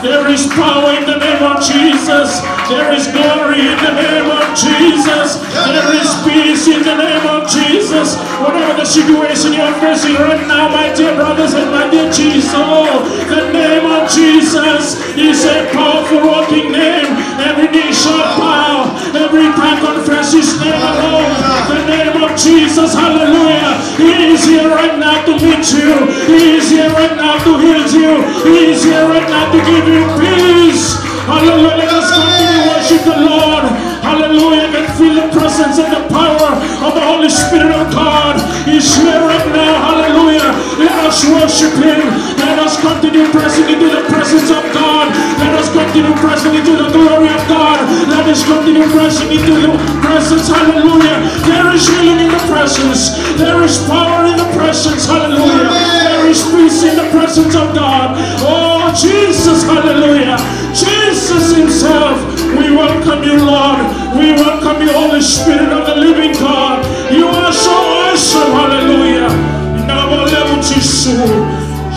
There is power in the name of Jesus. There is glory in the name of Jesus. There is peace in the name of Jesus. Whatever the situation you're facing right now, my dear brothers and my dear Jesus, the name of Jesus is a powerful working name. Every knee shall bow, every tongue confess His name alone. The name of Jesus, hallelujah. He is here right now to meet you. He is here right now to heal you. He is here right now to give you peace. Hallelujah. Let us continue to worship the Lord. Hallelujah. You can feel the presence and the power of the Holy Spirit of God. He's here right now. Hallelujah. Let us worship Him. Let us continue pressing into the presence of God. Let us continue pressing into the glory of God. Let us continue pressing into the presence. Hallelujah. There is healing in the presence. There is power in the presence. Hallelujah. There is peace in the presence of God. Oh, Jesus. Hallelujah. Jesus Himself. We welcome you, Lord. We welcome you, Holy Spirit of the living God. You are so awesome. Hallelujah.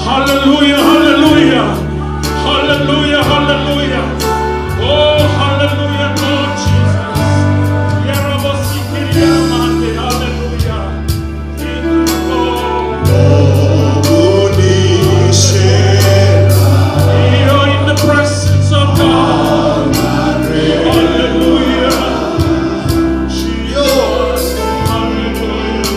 Hallelujah. Hallelujah. Hallelujah. Hallelujah. Oh, hallelujah, Lord Jesus. Hallelujah. You're in the presence of God. Hallelujah. Jesus. Hallelujah.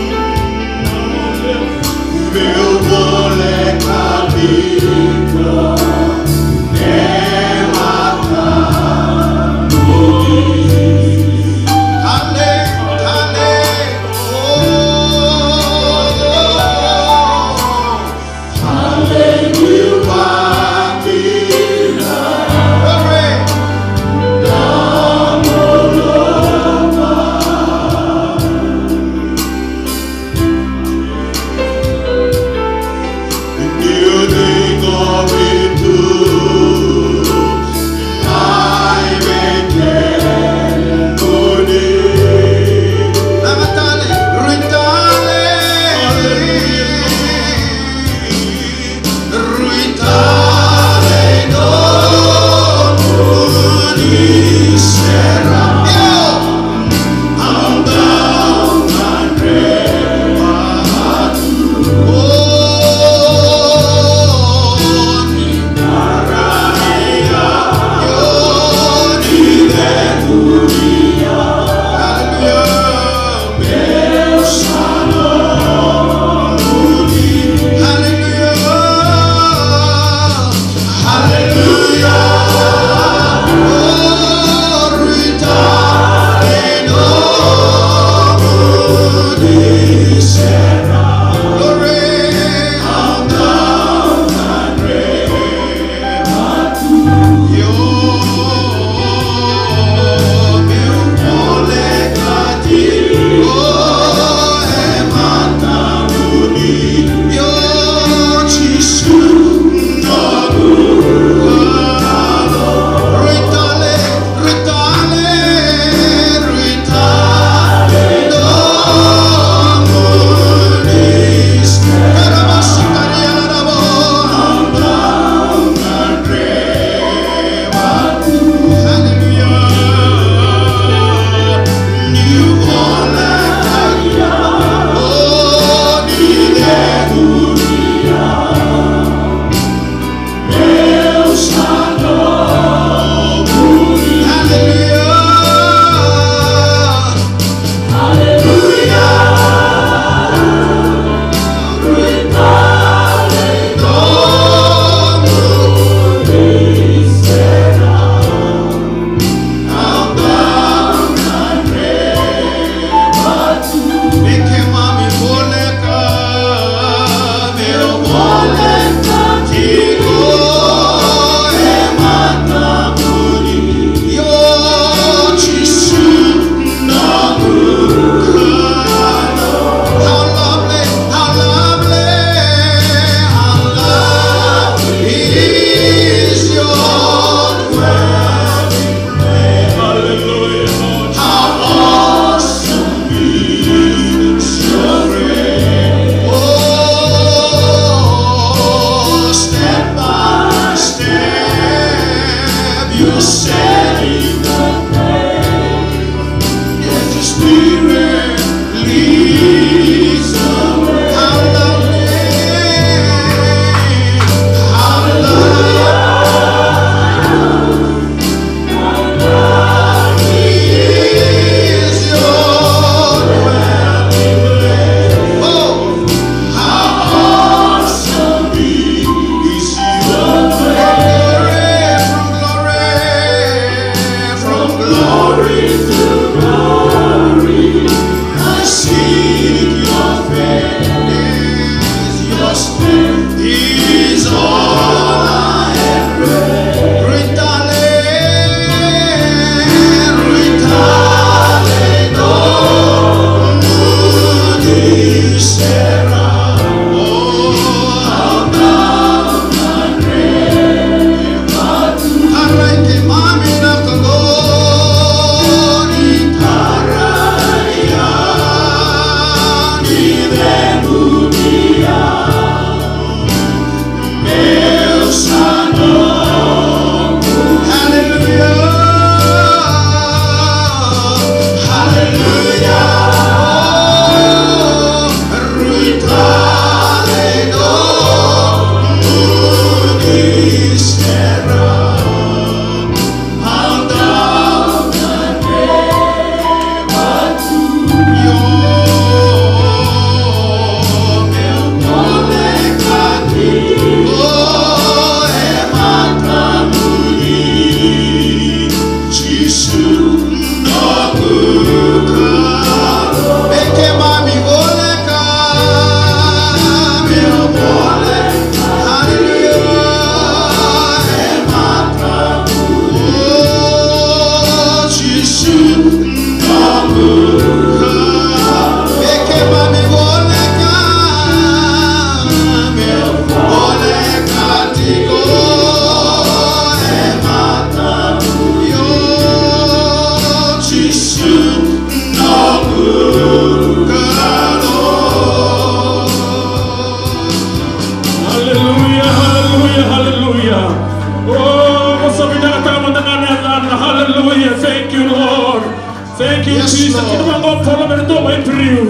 you, Jesus. Kinamanga polo merdo mai priu.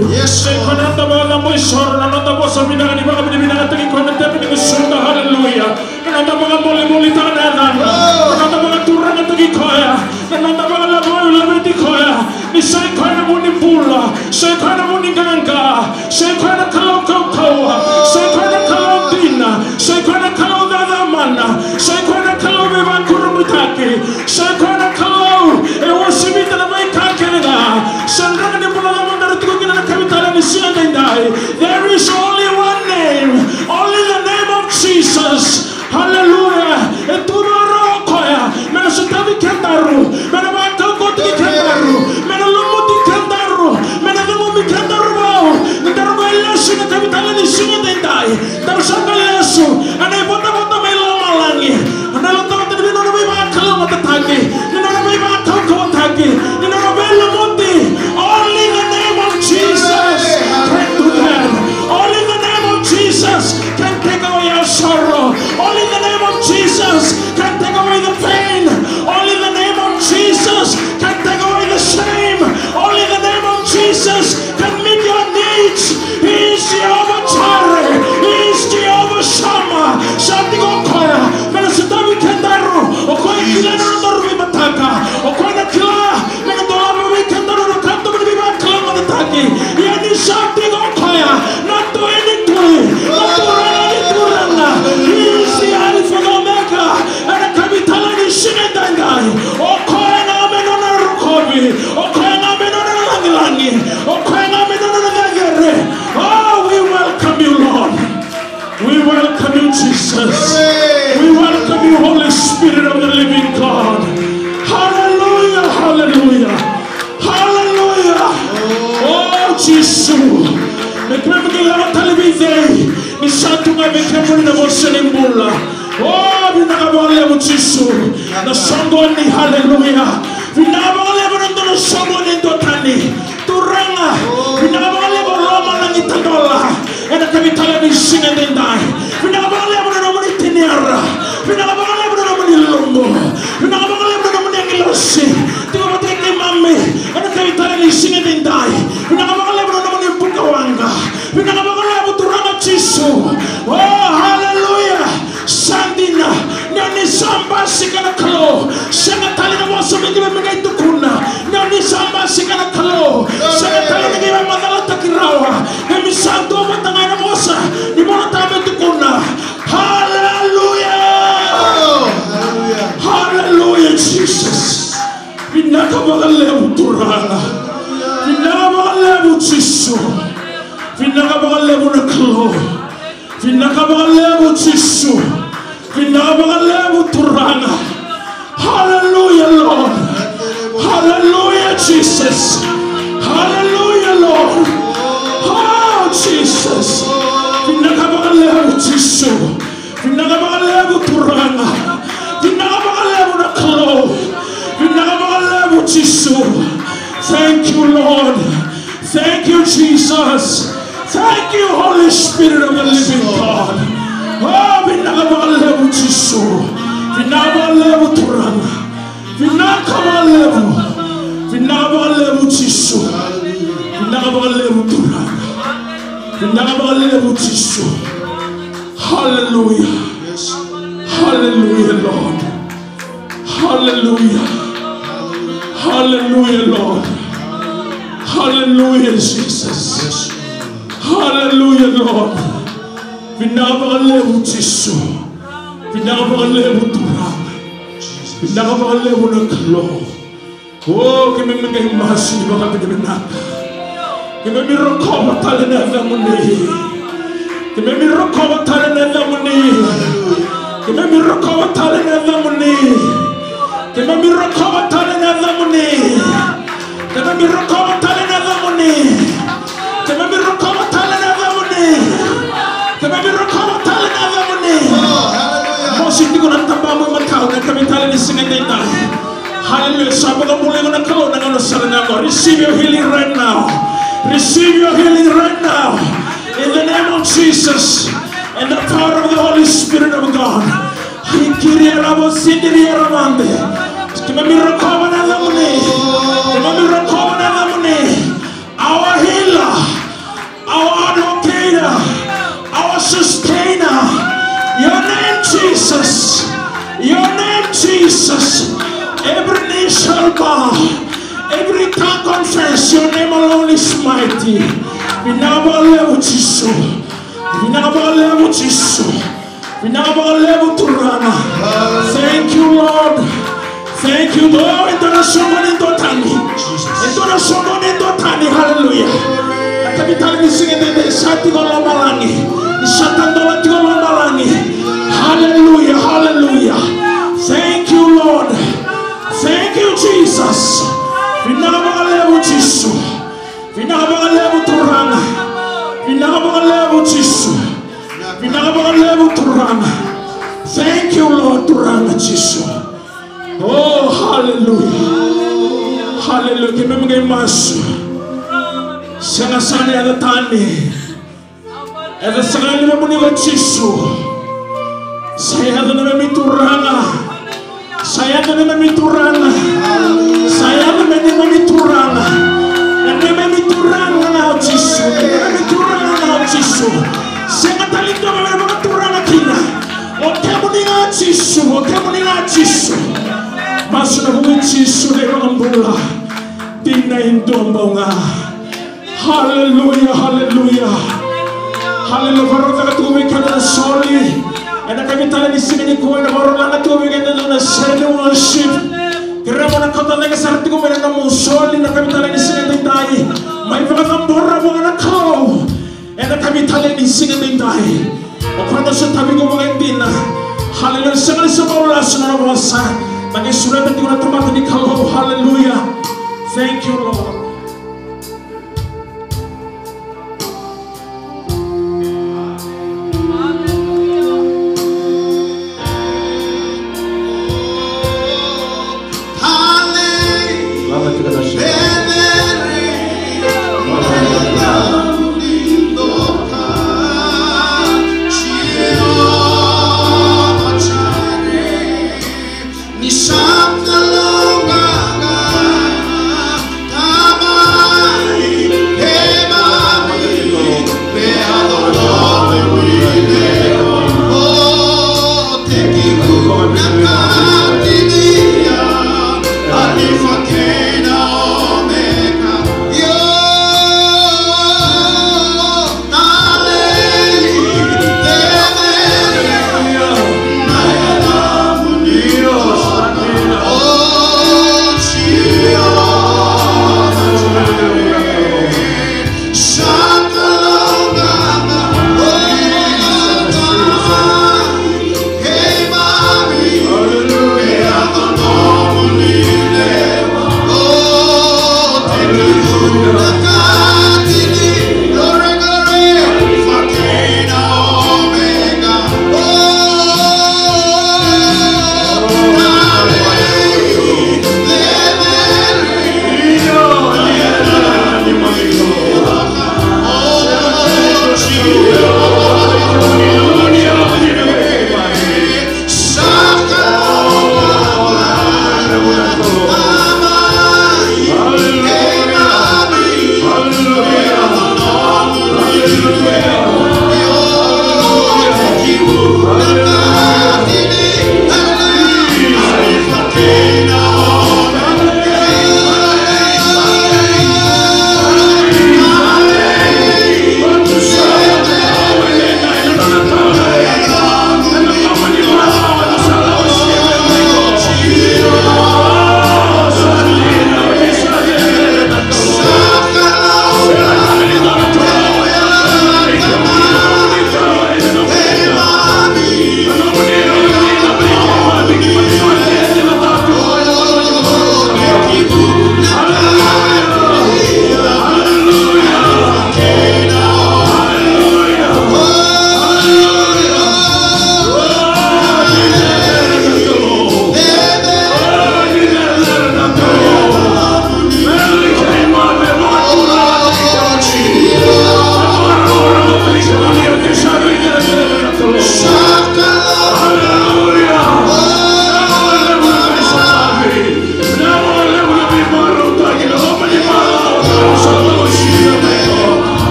Kananda bala moi sor nanda bosa bina ni bala bina tagi kona tepi ni sunga hallelujah. Kananda bala moli tana dan. Kananda bala turanga tagi koya. Kananda bala boy labeti koya. Ni sai koya muni pula. Sai koya muni ganga. Sai koya kalau sai koya kalau dina. Sai koya kalau dada mana. Sai koya kalau beban kurumutaki. Sai koya kalau ewasibita na mai kakena. Sandra ni pula na mandar tuku kina na kabitala ni siya dai. There is only one name, only the name of Jesus. Hallelujah. Etumaro koya. Mena sutavi kendaru. Mena bakal koti kendaru. Mena lumuti kendaru. Mena lumumi kendaru bau. Kendaru bau lesu na kabitala ni siya dai. Tarusakan lesu. Anay bota may lamalangi. Anay lotong tadi bino na may bakal matatagi. Bino na may bakal kawatagi. Bino na may lumuti. Only the name of Jesus can do that. Only the name of Jesus can take away your sorrow. Only the name of Jesus can take away the pain. Only the name of Jesus can take away the shame. Only the name of Jesus can meet your needs. He is Jehovah Jireh. He is Jehovah Shammah. Shati okoya. Mena sutavi kendaru. Okoya kila na ndoru bibataka. Okoya kila. Mena dola mi kendaru na kanto mi bibataka matataki. Yani shati okoya. Not to anything. Not to anything. He is the Alpha and Omega. And the capital of the Shinedandai. Okoya na menona rukobi. Okoya na menona langilangi. Okoya na menona nagere. Oh, we welcome you, Lord. We welcome you, Jesus. We welcome you, Holy Spirit of the living God. Hallelujah, hallelujah, hallelujah. Oh, Jesus. Mekemekela televize. Nishatunga mekemuri na mosenembula. Oh, vinagabale mu Jesus. Na songo ni hallelujah. Vinagabale mu na songo ni dotani. Turanga. Vinagabale mu Roma na nitadola. Ena kabitala ni singendai. Vinagabale mu na moni tiniara. Vinagabale mu na moni longo. Vinagabale mu na moni ngilosi. Tiwa mateke mame. Ena kabitala ni singendai. Vinagabale mu na moni bukawanga. Vinagabale mu turanga chisu. Oh, hallelujah. Sandina. Nani samba sikana kalo. Sanga tali na waso mingiwe mingai tukuna. Nani samba sikana kalo. Sanga tali na mingiwe madala takirawa. Nami santo matangay na mosa. Ni mona tabi tukuna. Hallelujah. Hallelujah, Jesus. Vinakabagalebu turana. Vinakabagalebu chisu. Vinakabagalebu na kalo. Vinakabagalebu chisu. Vinakabagalebu turana. Hallelujah, Lord. Hallelujah, Jesus. Hallelujah, Lord. Oh, Jesus. Vinakabagalebu chisu. Vinakabagalebu turana. Vinakabagalebu na kalo. Vinakabagalebu chisu. Thank you, Lord. Thank you, Jesus. Thank you, Holy Spirit of the living God. Oh, vinagabalebu chisu. Vinagabalebu turana. Vinagabalebu. Vinagabalebu chisu. Vinagabalebu turana. Vinagabalebu chisu. Hallelujah. Hallelujah, Lord. Hallelujah. Hallelujah, Lord. Hallelujah, Jesus. Hallelujah, Lord. Vinagabalebu chisu. Vinagabalebu turana. Vinagabalebu nakalo. Oh, kami mga mahasi baka pinaminaka. Kami miroko batale na muni. Kami miroko batale na muni. Kami miroko batale na muni. Kami miroko batale na muni. Kami miroko batale na muni. Kami miroko batale na muni. Kami miroko batale na muni. Mosi ko na tambamu matao na kami tale ni singendai. Hallelujah. Sabaga muli ko na kao na ngano sarana ko. Receive your healing right now. Receive your healing right now. In the name of Jesus. And the power of the Holy Spirit of God. Hikiri rabo sindiri ramande. Kami miroko na muni. Kami miroko na can't confess your name alone is mighty. Vinabalevu Jisu. Vinabalevu Jisu. Vinabalevu Turana. Thank you, Lord. Thank you, Lord. International Totani. International Totani. Hallelujah. Kapitali singing the Shatikola Malangi. Shatandola Tikola Malangi. Hallelujah. Hallelujah. Thank you, Lord. Thank you, Jesus. Vinabalevu Jisu. Vinabalevu Turana. Vinabalevu Jisu. Vinabalevu Turana. Thank you, Lord. Turana Jisu. Oh, hallelujah. Hallelujah. Kimemge masu. Sana sana ya tani. Eda sana ni memunigo Jisu. Saya na memiturana. Saya na memiturana. Saya na memiturana. Na memiturana na Jisu. Memiturana na Jisu. Saya talinda memiturana kina. Okemuninga Jisu. Okemuninga Jisu. Masuk ke Yesus dengan bola tina indombonga. Haleluya, haleluya, haleluya. Baru kita tuh karena soli. Ada kami tadi di sini ni kau ada baru lagi tuh kita dalam seni worship. Kerana mana kau tadi kesarti kau mereka musoli. Ada kami tadi di sini tadi. Mai pakai borra bukan kau. Ada kami tadi di sini tadi. Aku ada setabi kau mengentina. Haleluya, segala semua semua bahasa. Bagi surat yang kita tempat di kalau haleluya. Thank you, Lord. Ni sabda longa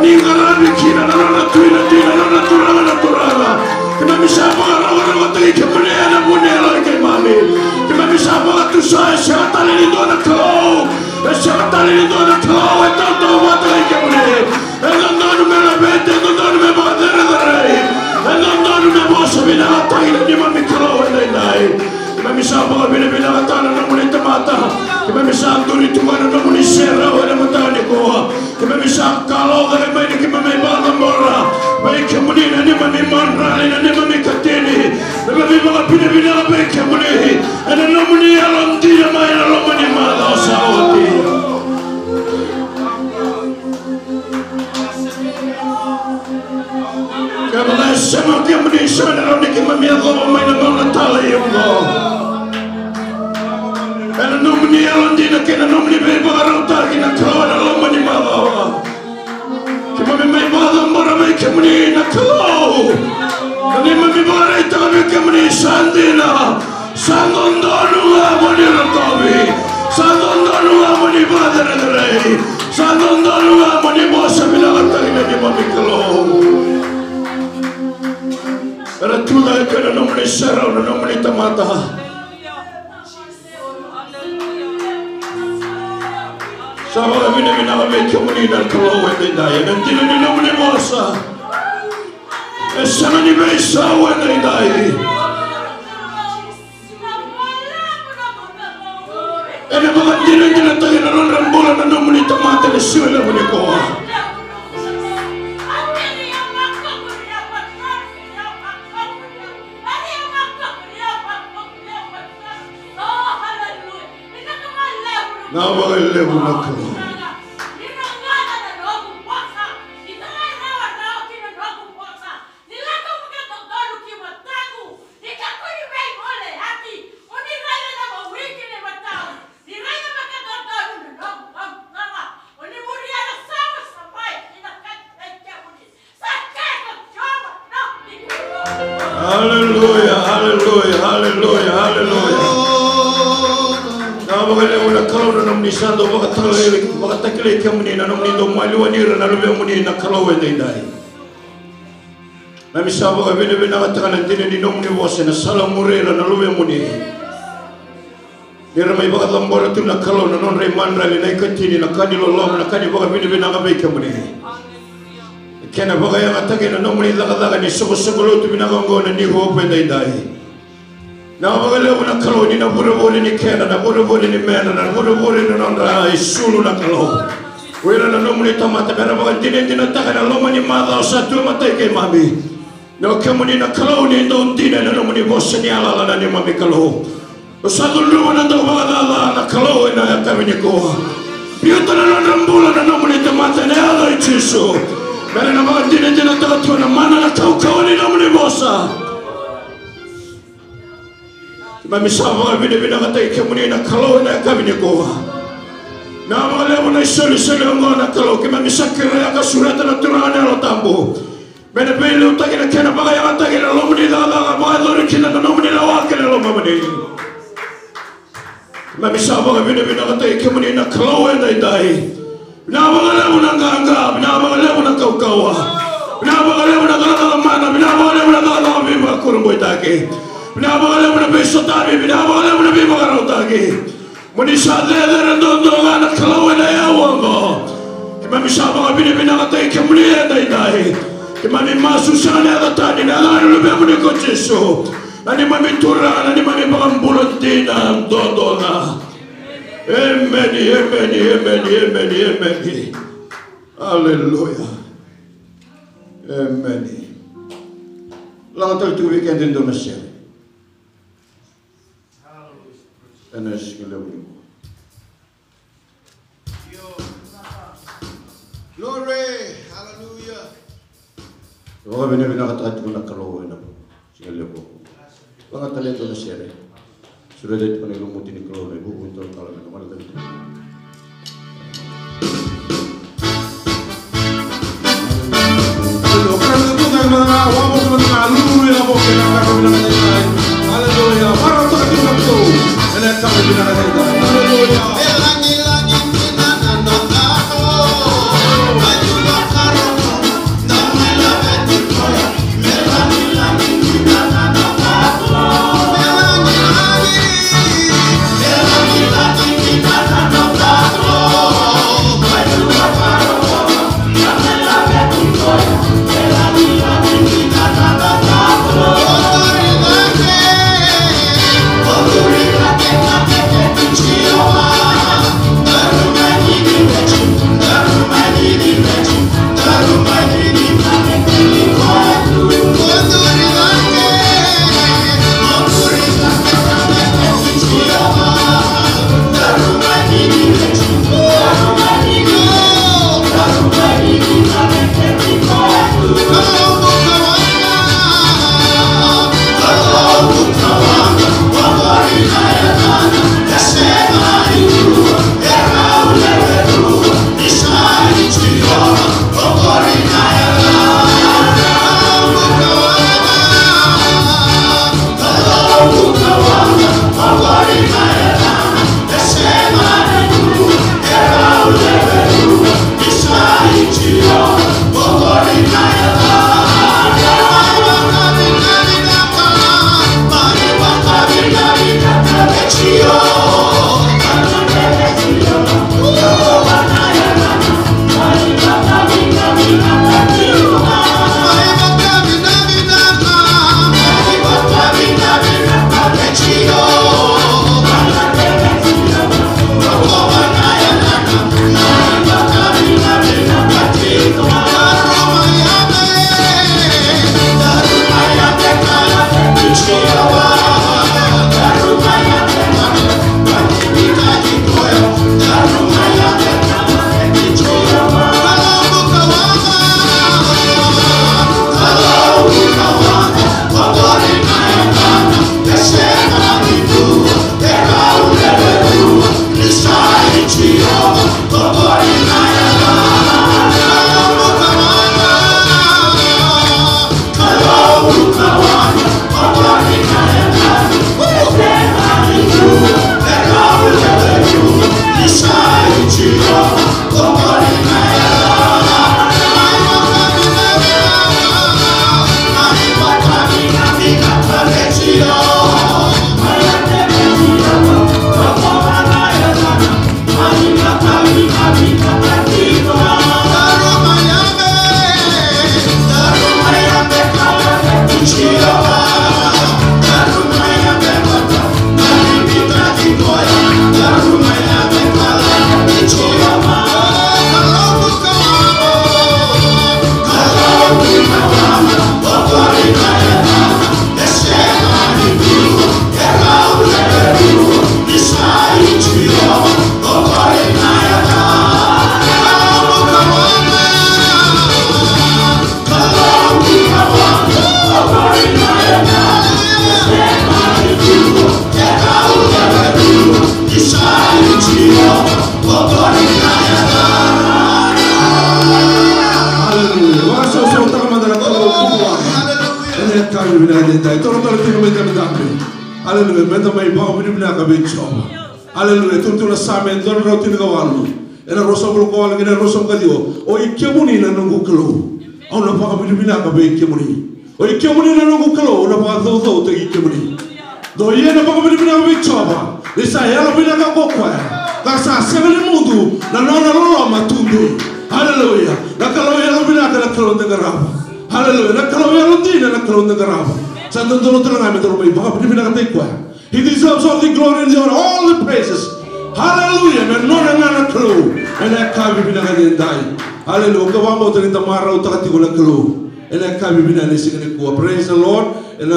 Ningarani kina na tuina tina na turanga. Kima misapa rawa tagi kemunia na munela ke mami. Kima misapa tu saya syaitan ini dona kau. Syaitan ini dona kau itu mata kemunia. Enggak mela bete, enggak mela dere. Enggak mela bosa bina tagi ni mami kau ini. Kima misapa bina tanah na munita mata. Kima misapa duri tuan na munisera wala mutani ko. Kima misapa kalau kami main kima main balam bola. Baik kemudian ni mami manra ni mami katini. Mami baga bina baik kemudian. Ada namuni alam dia main alam ni malah sawati. Kalau sama kemudian sana ni kima mami aku main alam tali Allah. Ada namuni alam dia kena namuni baga rauta kena kawan alam ni malah. Kima main balam bola baik kemudian kalau. Kami memberi kami kami sandina, sandondonu amoni rotobi, sandondonu amoni badere, sandondonu amoni bosa bilang tadi ni mamikalo. Ratulai kena nomor serau, nomor tamata. Sahaja bina kami kami nak kalau itu daya, nanti ni nomor bosa. Sama ni besa wena idai. Ena bagat dina tagi na rambola na nomuni tamata na siwala mo ni koa. Nawa lebu na koa. Hallelujah, hallelujah, hallelujah, hallelujah. Nama kali mula kalau na namni sando baka takile kamuni na namni do maliwanira na lube muni na kalau wende dai. Nami sabo ka bine nakatakan din ni namni wose na salamurera na lube muni. Nira may baka lambora tu na kalau na non remandra ni katini na kanilo lom na kani baka bine nakabay kamuni. Kena baka yang atake na namni laka ni suko tu binagongo na ni hope dai. Na baka leo na kalau ni na buru ni kena na buru ni mena na buru ni nondra isulu na kalau. Wira na namni tamata kana baka din taka na loma ni mada satu mata ke mami. Na kamuni na kalau ni don din na namni bossa ni ala na ni mami kalau. Satu luma na do baka na kalau na kami ni ko. Biota na nambula na namni tamata na ala ichiso. Pero na mga din taka tu na mana na kau ni namni bossa. Mami sama bina katay kamuni na kalau na kami ni ko. Na mga lebo na isuli na kalau kaya mami sakira ka surata na turana na tambo. Bena pele utagi na kena baka yang atagi na lomuni na baka lori kina na lomuni na wakil na lomamani. Mami sama bina katay kamuni na kalau na idai. Na mga lebo na ganga, na mga lebo na kaukawa. Na mga lebo na kalakamana, na mga lebo na kalakamiba kurumboy taki. Binabagala mo na besotabi, binabagala mo na bimagarotagi. Muni sa dede rendondonga na kalawa na yawan ko. Kimami sama ka binibinakatay kamuliya na iday. Kimami masusana na katani na alano lubi mo ni Kochiso. Ani mami turana, ani mami pakambulot din ang dondonga. Amen, amen, amen, amen, amen. Hallelujah. Amen. Lang ito weekend din doon na siya. Enes Glory. Hallelujah. Mga binakataat ko na kalawin na po. Sige po. Mga talento na siya rin. Sudah dito pa nilumuti ni kalawin. Bukunto ang kalawin na malagalito. Mga wamo ko mga hallelujah po. Hallelujah. Parang ito katulad ito. Kaya kami binakataita. Hallelujah. Hallelujah, menda mai bau bini bina kabicho. Hallelujah, tu na samen don roti ni kawalu. Ena rosom lu kawal kena rosom kadio. O ikemuni na nungu kelo. Au na pa bini bina kabe ikemuni. O ikemuni na nungu kelo. Na pa do te ikemuni. Do ye na pa bini bina kabicho ba. Isa yalo bina kakokwa. Kasa sebele mudu na nona lolo matundu. Hallelujah. Na kalau yalo bina kana kelo ngaraba. Hallelujah. Na kalau yalo dina na kelo ngaraba. He deserves all the glory and the honor, all the praises. Hallelujah. And no one clue. And I can't be in die. Hallelujah. Kawamo to the Mara Takatula clue. And I can't be in a praise the Lord. And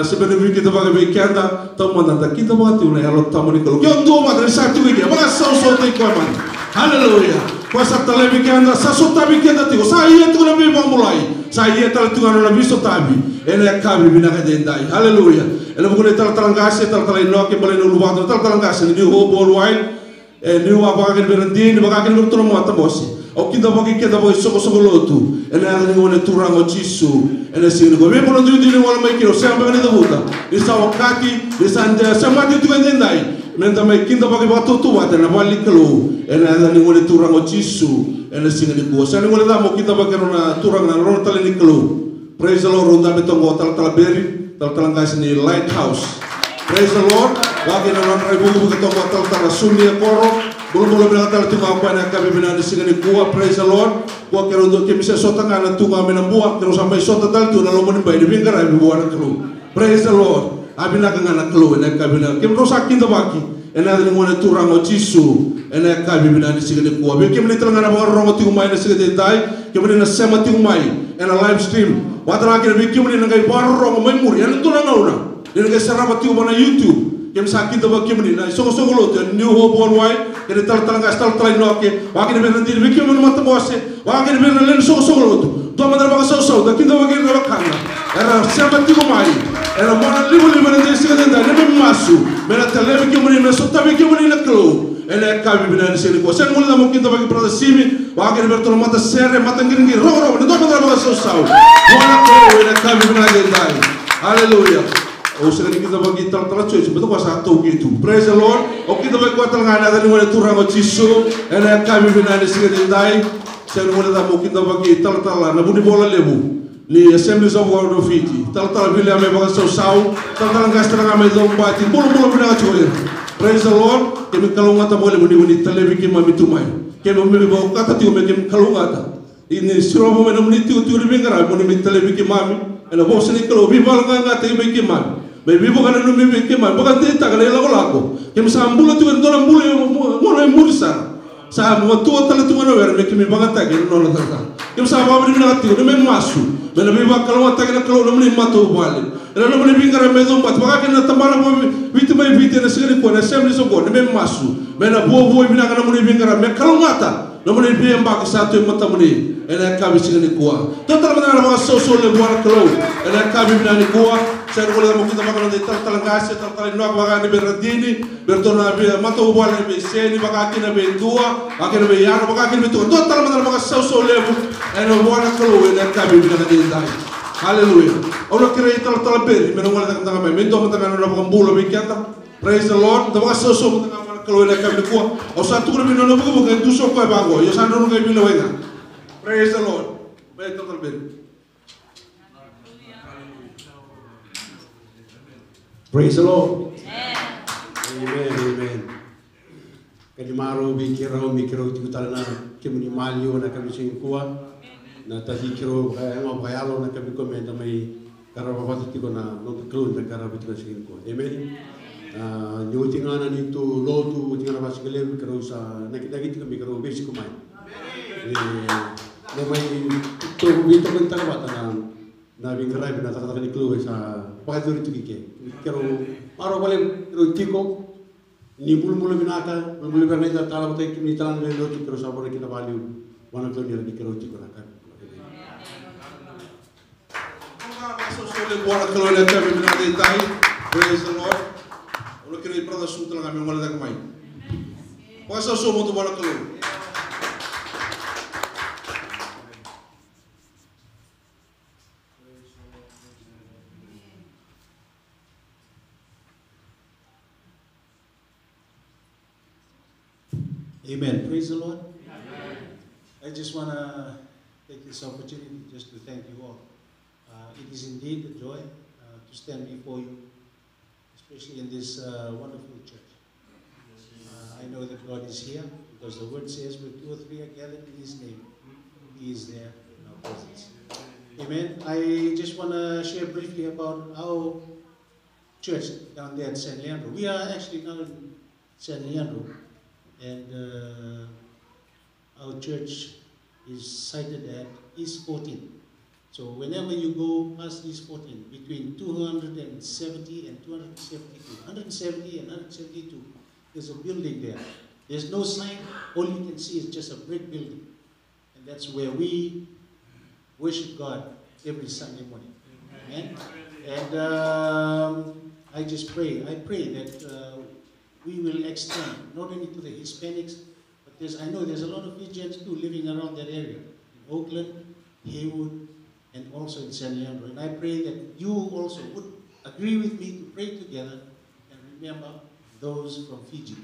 Sibaviki the Vagabe Kanda, Tomana, the Kitamatu, and Hello Tamanico. You do what I said to me. But I saw so take one. Hallelujah. Pasata Levikanda, Sasota Vikanda, Saya to the Bamulai. Saya talutungan na biso tabi, ena kabi binakadendai. Hallelujah. Ena bukan talang-talang talang no ke boleh nulubat talang kasi ni ho ball wine, ni ho apa kan berhenti, ni bagaimana betul mata bosi. O kita bagi kita bosi soko lotu, ena ni ngone turang o Jisu, ena sini go. Be boleh jadi ni wala mai kiro, siapa yang itu buta. Isa wakati, isa anda sama itu kan dendai. Menta mai kita bagi batu tua, ena balik kelu, ena ni ngone turang o Jisu. Ena singa ni kuo. Sa ni ngole da mo kita bakero na turang na ron tale ni kelu. Praise the Lord. Ronda betongo tal beri, tal kas ni lighthouse. Praise the Lord. Wagi na ron rai buku betongo tal suni koro. Bulu bela tal tunga pa na kabe bina ni singa ni kuo. Praise the Lord. Kuo kero do kemisa sota ngana tunga mena buak kero sampai sota tal tu na lo mon bai ni bingara bi buana kelu. Praise the Lord. Abina ngana kelu na kabina. Kem rosa kinda baki. Ena ni ngone turang o Jisu. Ena kabi bina ni sigede kuwa. Be kemni tala ngana ba rongo tingu mai na sigede dai. Kemni na sema tingu mai. Ena live stream. Watara kira be kemni na ngai ba rongo mai muri. Ena tuna ngauna. Ena ngai saraba tingu ba na YouTube. Kem sakit ba kemni na soko lo te New Hope Worldwide. Ena tala ngai tala noke. Wakini be nanti be kemni mata bose. Wakini be na len soko lo tu. Do mandar ba so da kinda ba kira ba kana. Era sema tingu mai. Era mona libu na sigede dai. Ne masu. Mena tele kemni na sota be kemni na klo. Ela kabi bina ni sini ko. Sen mulai mungkin kita bagi proses simi. Wakil bertolong mata sere mata gini roh. Nanti apa yang kita susah. Mana kau ela kabi bina dendai. Hallelujah. Oh sering kita bagi tal cuy. Betul kau satu gitu. Praise the Lord. Oh kita bagi kuat ngana dari mana turang o Jisu. Ela kabi bina ni sini dendai. Sen wala da mo kinda bagi tala na buni bola lebu. Ni Assemblies of God of Fiji. Tala bila me baga sau tala gastra ngame dombati bulu bina chole. Praise the Lord. Kemi kalunga ta mole buni televi ki mami tumai. Kemi me baga kata tiu me kemi kalunga ta. Ini siro mo me muni tiu bingara buni televi ki mami. Ela bosa ni kalau bibal nga te me ki mami. Me bibo kana no me ki mami. Baga te ta kana lako. Kemi sambula tiu ndona mbulu mo murisa. Sa mo tua tala tua no ver me kemi baga ta ke no la ta. Kemi sa ba bini na tiu me masu. Mena biba kalau tak kena kalau namun lima tu balik. Ela namun lebih kerana mezon bat. Maka kena tambah namun bitu na segera pun Assembly so go. Namun masuk. Mena buah bina kena namun lebih kerana. Kalau ngata namun lebih yang bagi satu yang mata muni. Ela kami segera kuah. Tentang mana nama sosol lebuan kalau. Ela kami bina ni kuah. Saya boleh mungkin kita makan nanti tertelenggas, tertelengok baka ni beradini, bertona mata ubal ni beseni baka kena berdua, akhirnya beyano baka kena betul. Tentang mana nama sosol lebu. Ela buat kalau ela kami bina nanti. Hallelujah. Allah kira itu terlebih. Menunggu lagi tentang kami. Minta tentang orang pembunuh bicara. Praise the Lord. Tentang sosok tentang mana kalau ia kami kuat. Oh satu kali minum bukan itu sok kau bago. Ya sana orang kami bilang enggak. Praise the Lord. Baik terlebih. Praise the Lord. Amen. Amen. Kali maru mikirau tikutana kemuni malio na kami sing kuat. Na tadi kiro ngo bayalo na kami komenda mai karawati tiko na no klon na karawati na singin ko. Amen. Nyuti ngana nito lotu tingana basigale karo sa nakita kami karo basic kumai. Na mai to bito bentang bata na bingkarai na kata ni klon sa pakaduri tu kike. Karo maro bale karo tiko ni bulu binaka bulu binaka tala bata kimi talan le lotu karo sa bore kita value wana klon ni karo tiko na kan. Praise the Lord. Ulo kira iprada sutra kami ngol dak mai. Pasa so mo to bola kalo. Amen. Praise the Lord. I just want to take this opportunity just to thank you all. It is indeed a joy to stand before you, especially in this wonderful church. I know that God is here because the word says where 2 or 3 are gathered in His name, He is there in our presence. Amen. I just want to share briefly about our church down there at San Leandro. We are actually now in San Leandro, and our church is sited at East 14. So whenever you go past East 14, between 270 and 272, 170 and 172, there's a building there. There's no sign, all you can see is just a brick building. And that's where we worship God every Sunday morning. Amen? And I pray that we will extend, not only to the Hispanics, but I know there's a lot of Fijians too living around that area, in Oakland, Haywood, and also in San Leandro. And I pray that you also would agree with me to pray together and remember those from Fiji,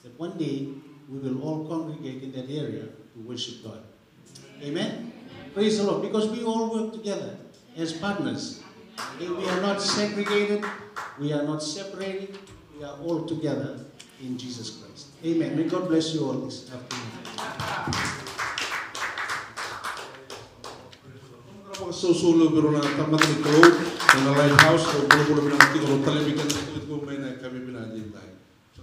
that one day we will all congregate in that area to worship God. Amen? Praise the Lord, because we all work together as partners. Okay? We are not segregated, we are not separated, we are all together in Jesus Christ. Amen. May God bless you all this afternoon. Solo pero na tamat ni kalau na lighthouse so puluh binanti kalau television itu main kami binanti tay.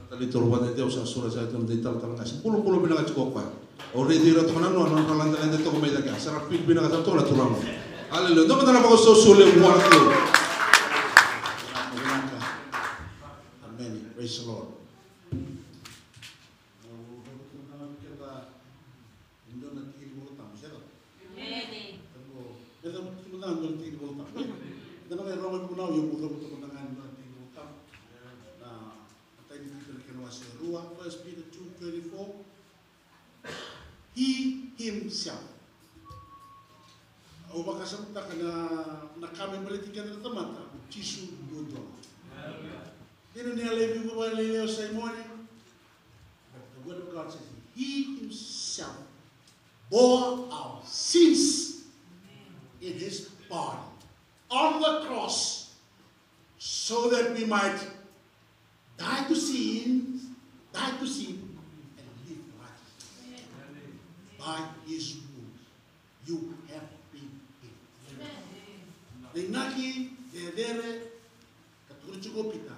Tali turban itu usah surah saya itu detail ngasih puluh binanti cukup pak. Ori dira tu mana no lantai itu main lagi. Serapik binanti satu lah tulang. Haleluya. Itu mana bagus solo buat tu. Amen. Praise the Lord. First Peter 2:24. He himself. O baka samta kana nakami politikan na tamata, Jisu Budo. Dino niya lebi ko ba leo sa morning? But the word of God says He himself bore our sins in his body on the cross, so that we might die to sin, and live righteousness. By his wounds, you have been healed. Neinaki, dedere, katuluchugo pita,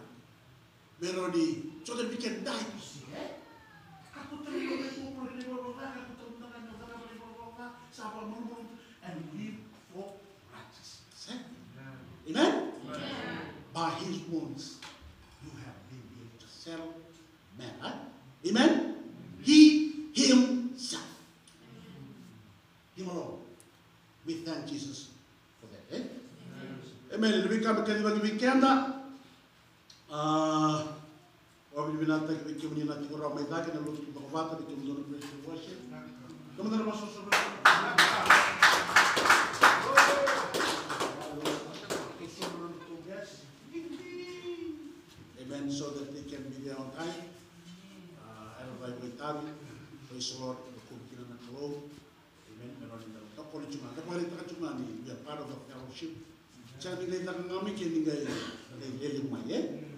merodi, so that we can die to sin. And live for righteousness. Amen? By his wounds, you have been able to settle man. Right? Amen? He himself. Him alone. We thank Jesus for that. Eh? Amen. Lebih kami bagi weekend. Orang binatang kita kini nanti orang main lagi dan lalu kita berkata kita menjadi praise and worship. Kemudian masuk sebelum. Amen. So that they can be there on time. Everybody with Tavi, praise the Lord. Kita nak keluar. Amen. Menolong dalam. Tak boleh cuma. Tak boleh tak cuma ni. We are part of the fellowship. Jangan kita nak kami kini gaya. Ada yang mai, eh?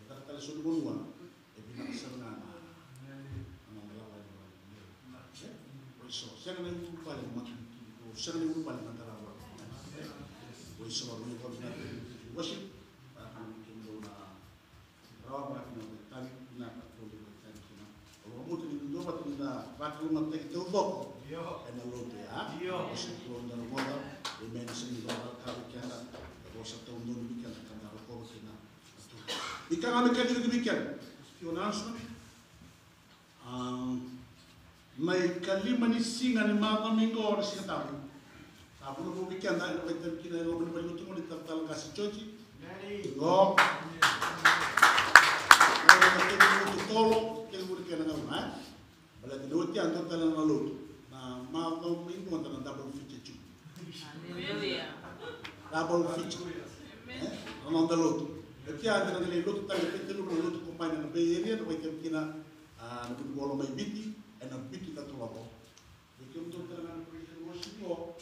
Kalau sudah bunuh, ebinak serna. Saya nak lupa lagi macam itu. Saya nak lupa lagi antara orang. Semua orang yang berada di worship, akan mungkin rawat nak nak perlu kita. Kalau kamu tu ni dua waktu na waktu nak kita ubah, enalah tu ya. Sebelum dalam moda, dimensi dalam kali kita, kalau satu tahun dulu kita akan dalam kau kita. Ika kami kan juga demikian. Announcement. May kalima ni singa ni mga minggu orang singa tahu. Tahu lu bikin dah nak kita kira lu beli tu mau ditantal kasih cuci. Go. Kalau kita mau tolong, kita boleh kena ngapain? Kalau kita uti antar talan lalu. Nah, mau minggu antar double feature cuci. Double feature. Orang lalu. Jadi ada yang lalu tu kita lalu tu kumpulkan na bayarian, kita kena nak bolong may biti. En een beetje dat er wat op. Je kunt ook naar een beetje worship op.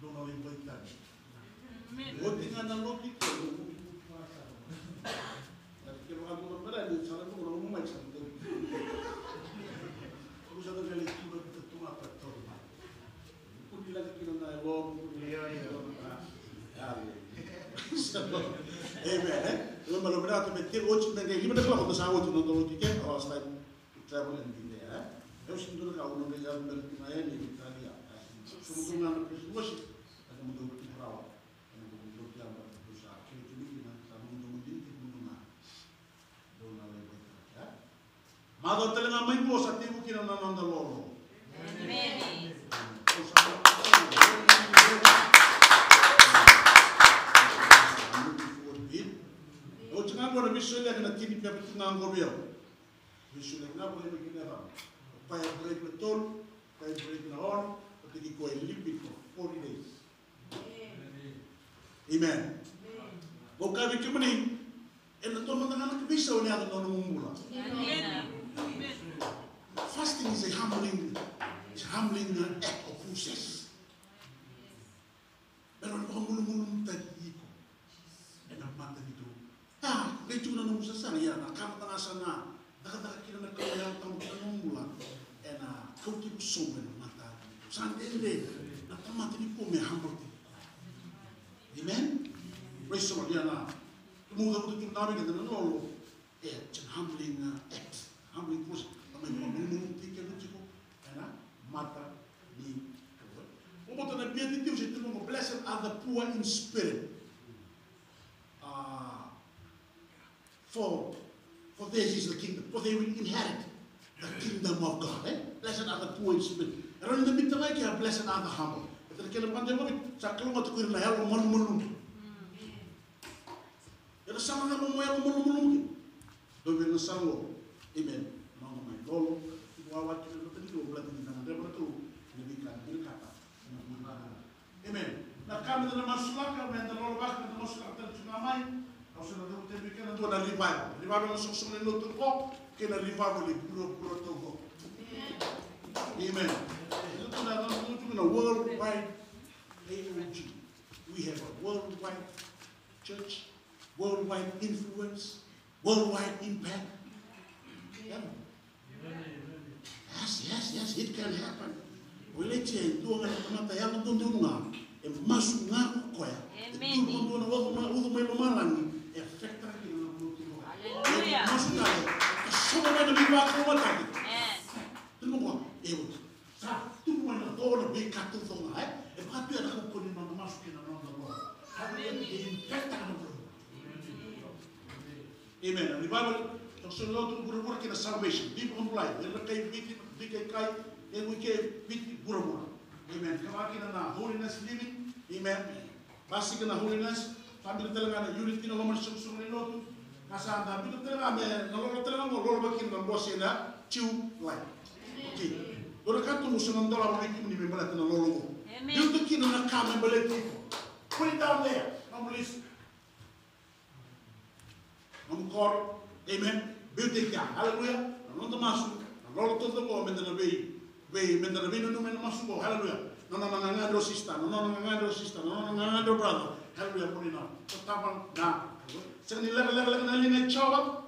Doe nou een beetje dat. Wat dingen dan ook niet kunnen. Dat ik er wat op ben, dat zal ik ook nog een moment zijn. Hoe zou dat wel eens doen dat het toen had dat toch? Hoe die laat ik hier naar de loop. Ja. Amen, hè? We hebben bedacht met dit woordje, dan denk je, maar dat klopt, dan zou het doen, dan wordt die kerk als wij travel in die. Eu sinto que algum dia eu me conheci em Italia. Somos na worship, ada mudou de prova. Mudou de aba do chá. Que tu me na, tá mudou de tudo na. Dona Leite. Mas o tele na mãe posa tivo que na nanda lolo. Amém. Eu tinha agora me solha na tini para tinha governo. Me solha na boleh me kena. By a break the toll, by a break the horn, but they go a little bit for 40 days. Amen. Kau kami kemana? And the Lord menganak bisa oleh ada orang mula. Fasting is a humbling act of process. Pero kau mulu tadi itu, enak mata itu. Lecu na nung sasana ya, nakama tanga sana, nakakita na kau yang tamu tanong mula. Na kau tipo sombra no mata. Sandende na tamata ni pome humble. Amen. Praise the Lord. Ya na. Kumuha ko tu nabi kita na lolo. Humbling act, humbling process. Kami mulu tiket tu ciko. Na mata ni. Omo na biya ti Deus itu mo blessed are the poor in spirit. For theirs is the kingdom. For they will inherit the kingdom of God. Blessed are the poor in spirit. Aron na bita lagi ya blessed are the humble. Ito kaya naman din mo sa kalunga to kuya na helo malumulum. Pero sama na mo helo malumulum. Doon na sa lo. Amen. Mga may lolo, iwawa kilo na dito wala din na debra to. Hindi kata. Amen. Na kami na masulaka, may lolo bak na masulaka tayo tunamay. Kasi na daw tayo bigyan ng na revival. Revival na susunod ng luto ko, kaya na revival ni puro to go. Amen. In a worldwide AOG, we have a worldwide church, worldwide influence, worldwide impact. Yeah. Yes, it can happen. We let you do it. Amen. And the Bible talks a lot of work in salvation. People in life. And we can amen. Come on, holiness living. Amen. Basic in holiness. Family talaga unity na naman sung nilo. Kasama bito talaga me nalolo talaga mo lolo bakin ng boss na chiw life. Okay. Ora kanto mo sunod dola mo ikim ni me balat na lolo mo. Bito kino na kame balat ko. Put it down there. Please. Call, amen. Beauty ka, hallelujah. No to masu, no to the go mendana be no masu, hallelujah. No ngado sister, no ngado sister, no ngado brother, hallelujah. Put it on. So tapan na. Seni level na line chowa.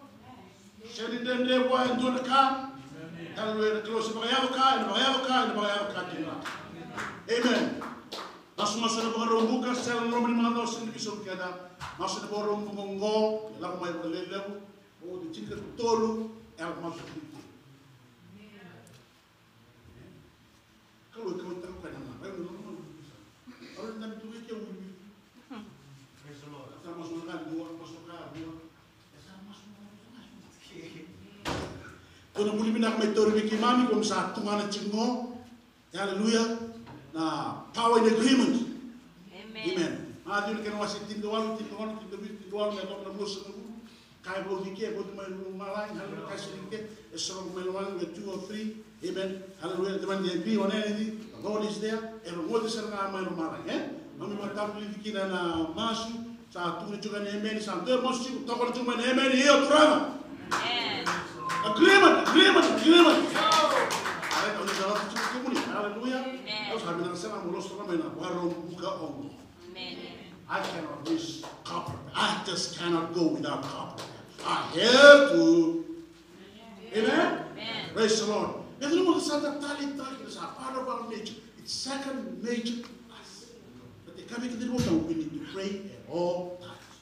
Seni dende boy ndo the car. Hallelujah. Close bagayalo ka. Amen. Masuk na bago buka sel nomor mga dos hindi bisog kada. Masuk na bago mongo, lang may balelew. O di chika tolu, el masuk dito. Kalau kau tahu kan nama, orang nanti tu yang ini. Sama masukkan dua. Sama masukkan. Kau boleh binak metode biki mami kau satu mana cenggo. Hallelujah. Nah, power in agreement. Amen. Aduh, kan wasit tindual, menon bos seru. Kai bos dike, bos main malai, hallelujah. Kasih dike, esok main malai with 2 or 3. Amen. Hallelujah. Teman dia agree on anything. God is there. Every word is serang main malai. Mami mata beli dike na masu. Satu ni juga amen. Satu masuk. Tokor cuma amen. Iya turun. Agreement. Hallelujah. I cannot miss copper. I just cannot go without copper. I have to. Amen? Praise the Lord. It's a part of our nature. It's second nature to us. But the coming to the Lord, we need to pray at all times.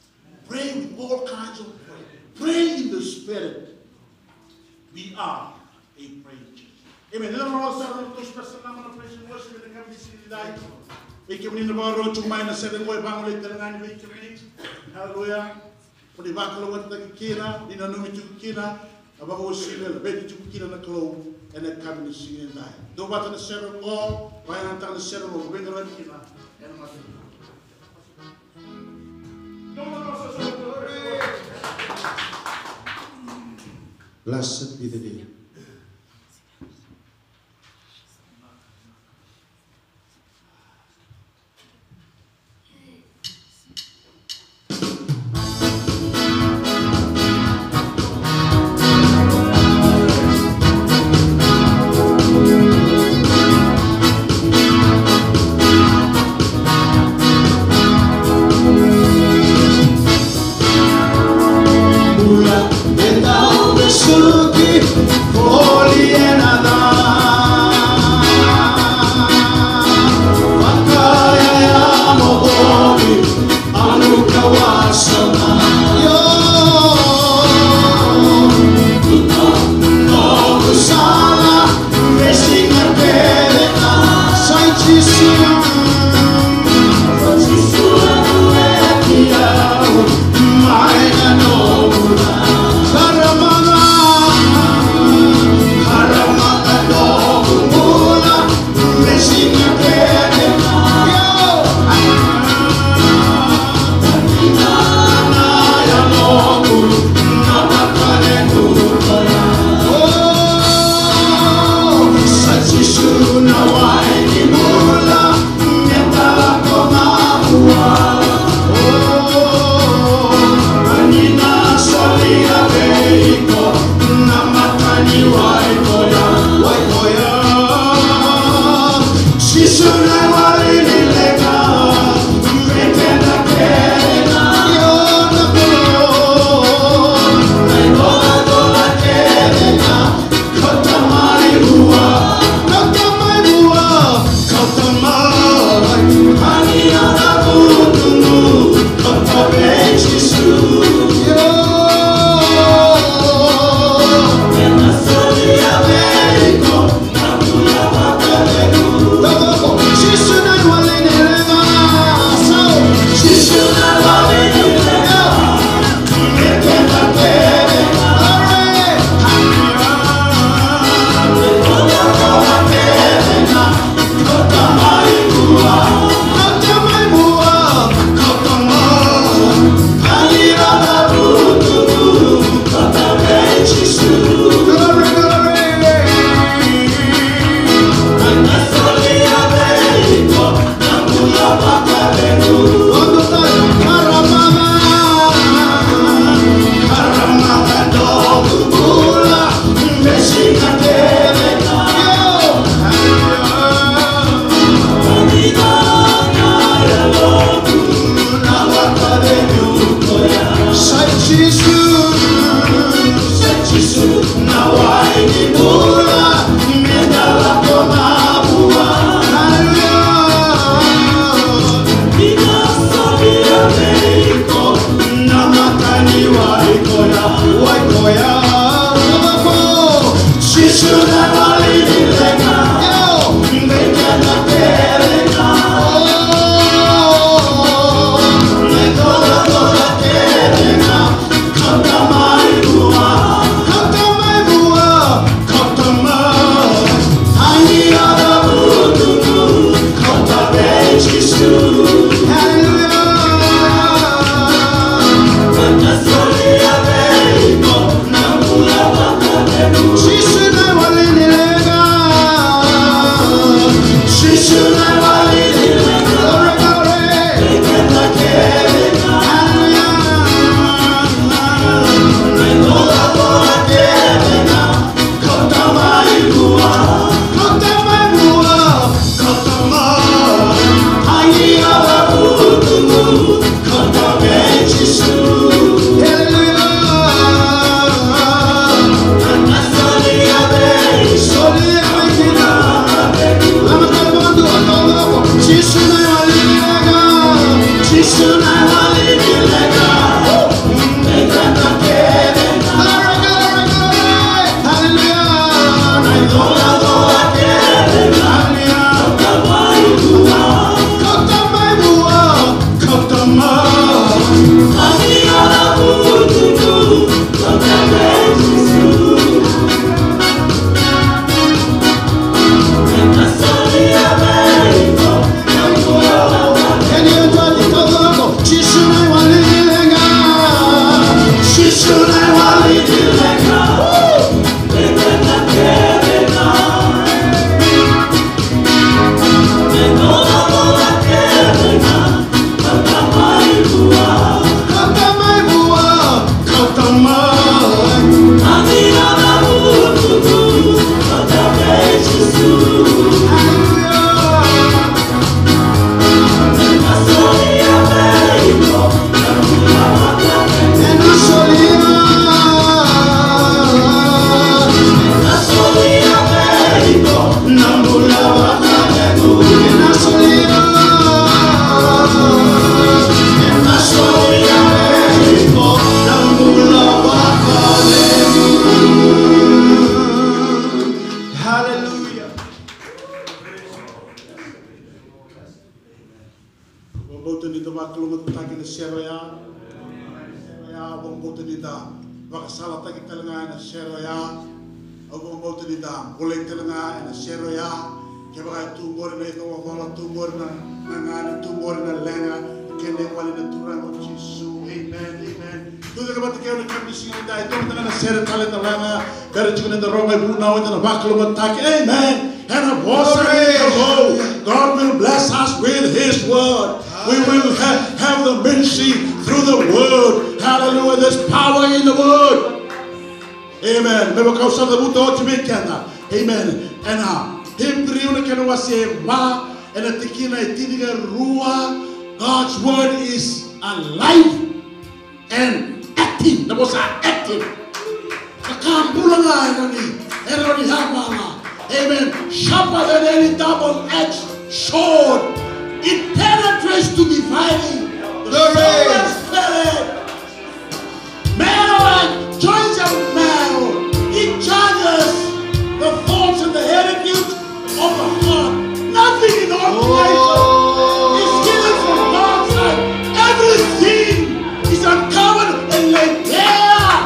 Pray with all kinds of prayer. Pray in the Spirit. We are a praying church. Amen. Then we're all starting to express the number of praise and worship in the coming city tonight. We came in the bar road to mine a 7-way bang like the 9 minutes. Hallelujah. For the back of the Kina, in a number to Kina, about what she will ready to Kina the clothes and then come in the city and die. Don't want the 7 all, why not the 7 will bring the Kina and my blessed be the day. Suki Amen. And God will bless us with His word. We will have the ministry through the word. Hallelujah. There's power in the word. Amen. Amen. And God's word is alive and active. Active. Amen. Sharper than any double-edged sword. It penetrates to dividing the soul and spirit. Marrow and joints of marrow. It judges the thoughts and the attitudes of the heart. Nothing in all creation is hidden from God's sight. Everything is uncovered and laid bare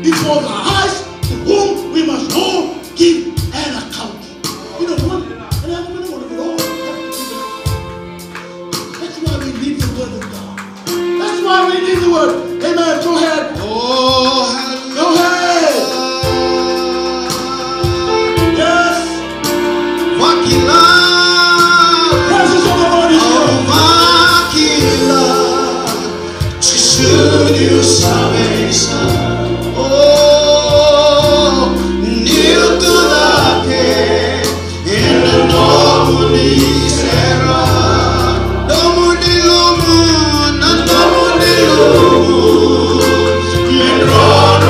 before the eyes to whom we must all give an account. You know what? And I don't want to be all. That's why we need the word of God. That's why we need the word. Amen. Go ahead. Oh, hallelujah. Go ahead. Yes. Vakila. Presence of the Lord is here. Oh, Vakila. Jesus, you salvation. Rock.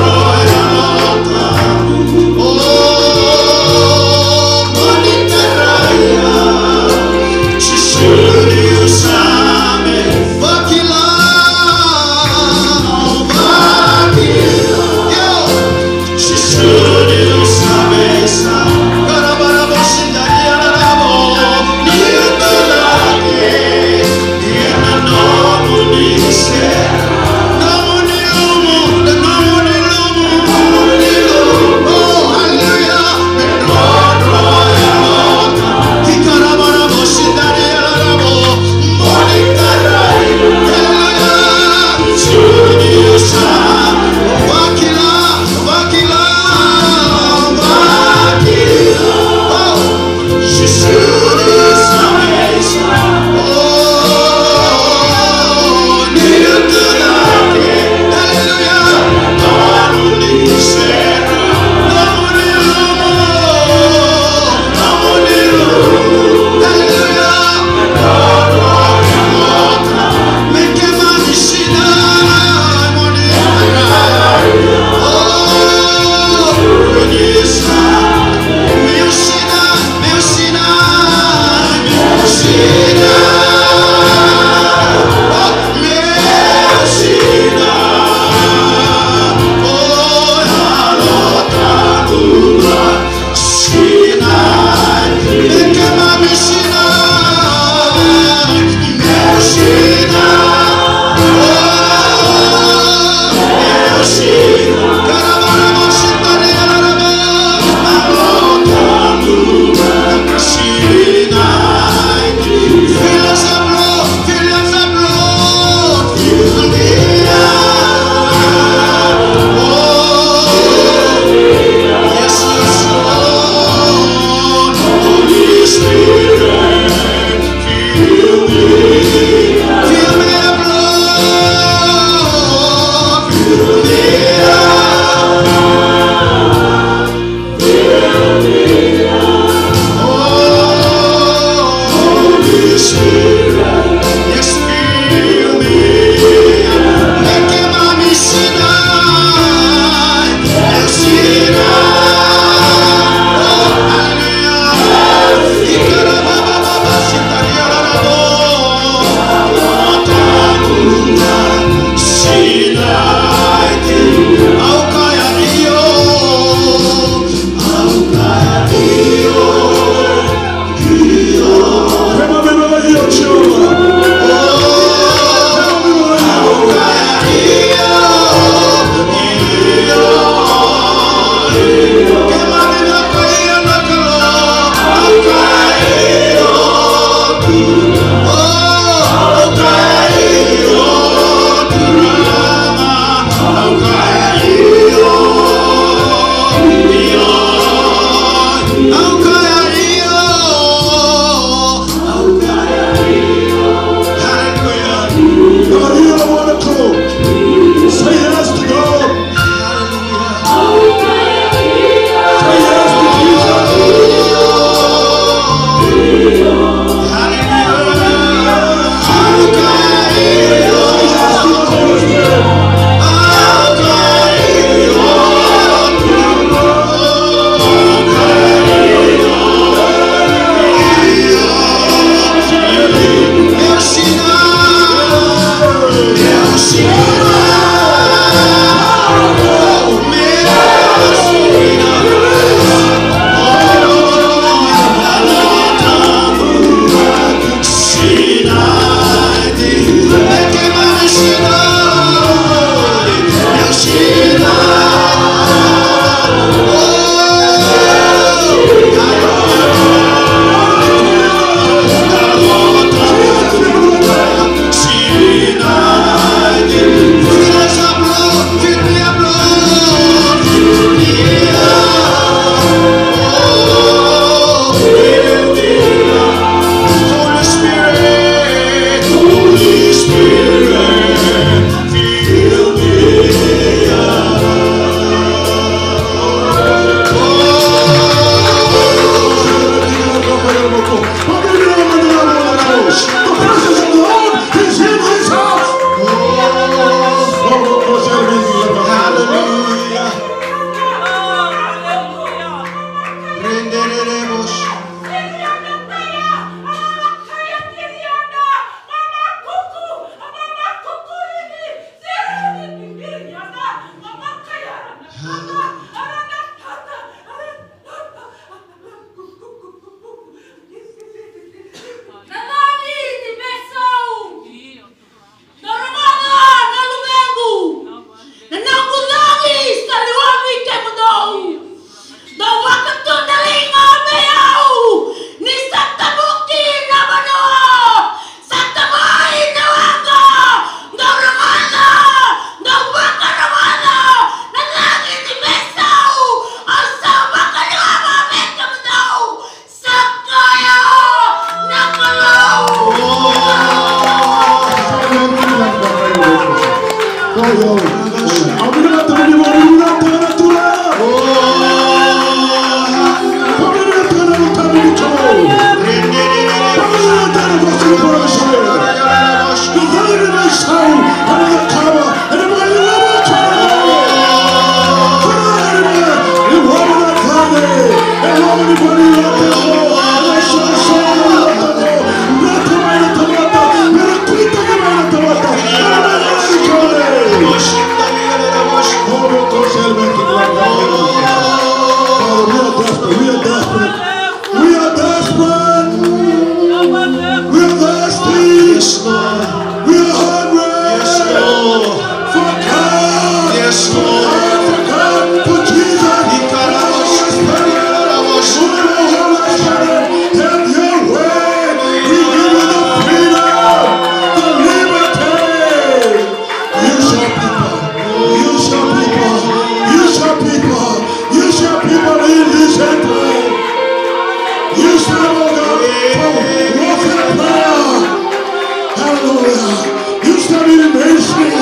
Hallelujah. You step in the ministry.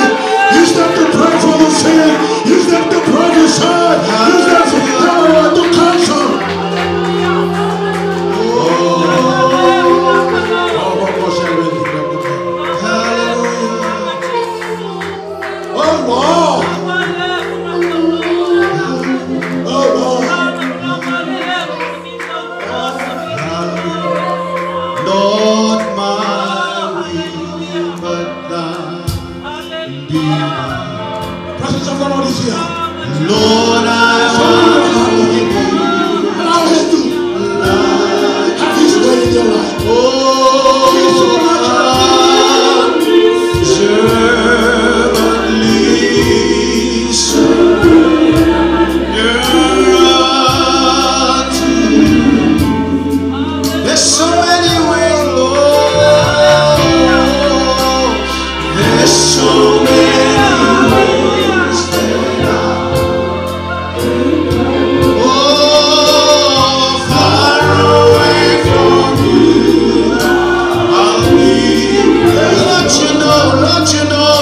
You step to pray for the sick. You step to prophesy. You step to counsel. Lord, I want you. Allow him to have his way in your life. There's so many ways, Lord. There's so many ways that far away from you, I'll be. Lord, you know, Lord, you know,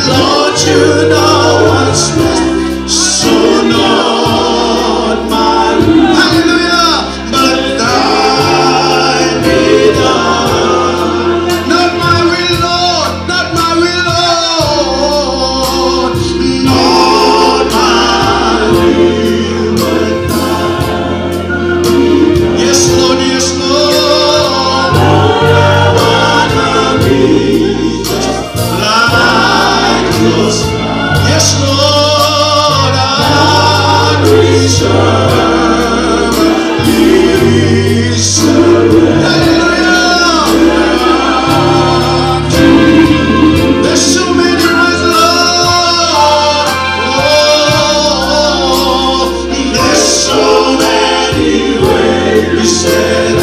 Lord, you know what's best. So not my will, hallelujah, but thy be done. Not my will, Lord, not my will, Lord, not my will, but thine. Yes, Lord, yes, Lord, wanna be just like yours. Yes, Lord, I surrender. Hallelujah. There's so many ways, Lord. Oh, there's so many ways that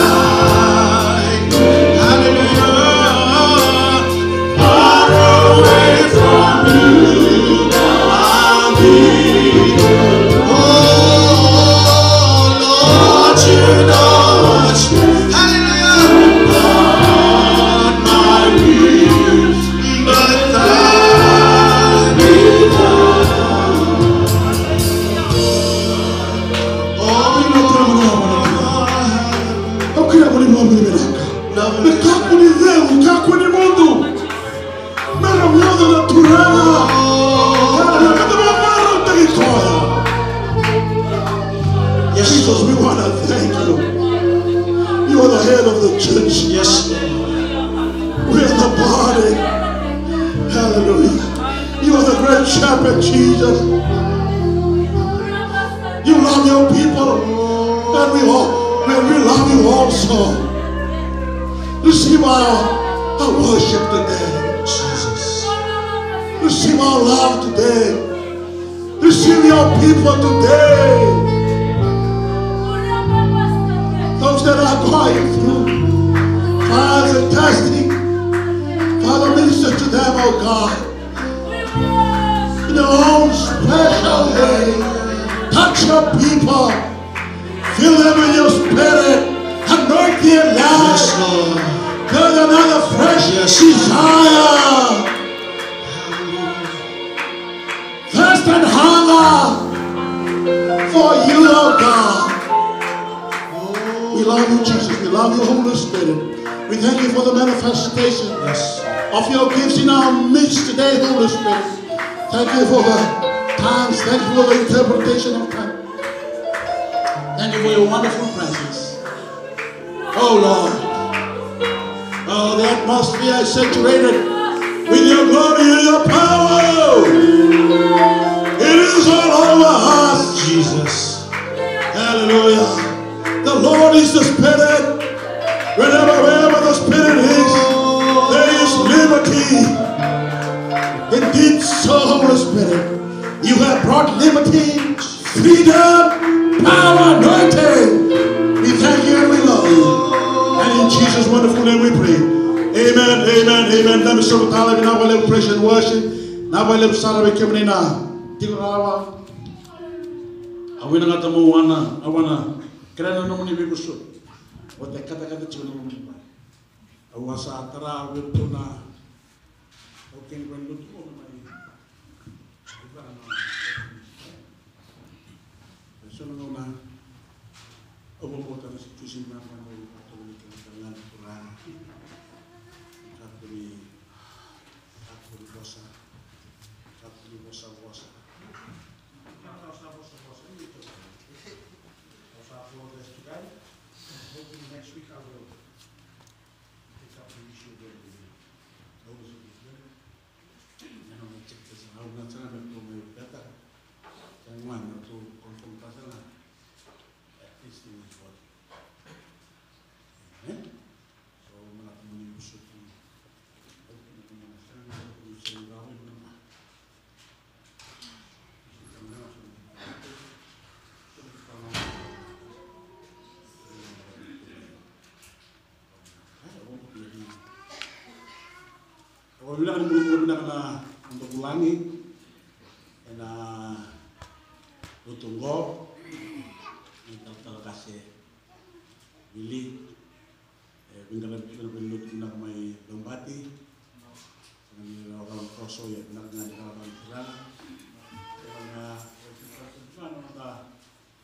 hallelujah, far away from you, I'll be. Oh, Lord, you know what's best. Hallelujah. Not my will, but thine be done. Yes, Jesus, we want to thank you. You are the head of the church. yes, We are the body. Hallelujah. You are the great shepherd, Jesus. You love your people, and we love you also. Receive our worship today, Jesus. Receive our love today. Receive your people today. Those that are going through trials and testing, Father, minister to them, oh God, in your own special way. Touch your people, fill them with your spirit, anoint their lives, yes, Lord. give them another fresh Yes. desire, thirst and hunger for you, oh God. We love you, Jesus. We love you, Holy Spirit. We thank you for the manifestation Yes. of your gifts in our midst today, Holy Spirit. Thank you for the tongues. Thank you for the interpretation of tongues. Thank you for your wonderful presence. Oh Lord. Oh, the atmosphere is saturated with your glory and your power. It is all over us, Jesus. Hallelujah. The Lord is the Spirit. Wherever the Spirit is, there is liberty. Indeed, so Holy Spirit, you have brought liberty, freedom, power, anointing. We thank you and we love you. And in Jesus' wonderful name we pray. Amen, amen, amen. Let me show the time. Now we'll praise and worship. Now we'll celebrate coming in. Tigarawa. I win another one. I wanna. Kaya na naman ibig gusto. O te kata-kata chino naman. Awasa tara, wilto na. Oke, gue lu tuh mau main. Bukan mau. Sono una omopotan situasi mana mau atau dengan Quran. Satu bosa. Hopefully next week I will pick up the issue again with you. Those of you and I'm going to check this out. I'm not trying to make it better. Then one or two confrontation. At least it was what. Amen. So I'm not going to shoot you. Bilang na untuk ulangi na utunggo kita kasih pilih bingkalan belut nak mai dombati dengan orang koso ya benar dengan orang Israel karena kita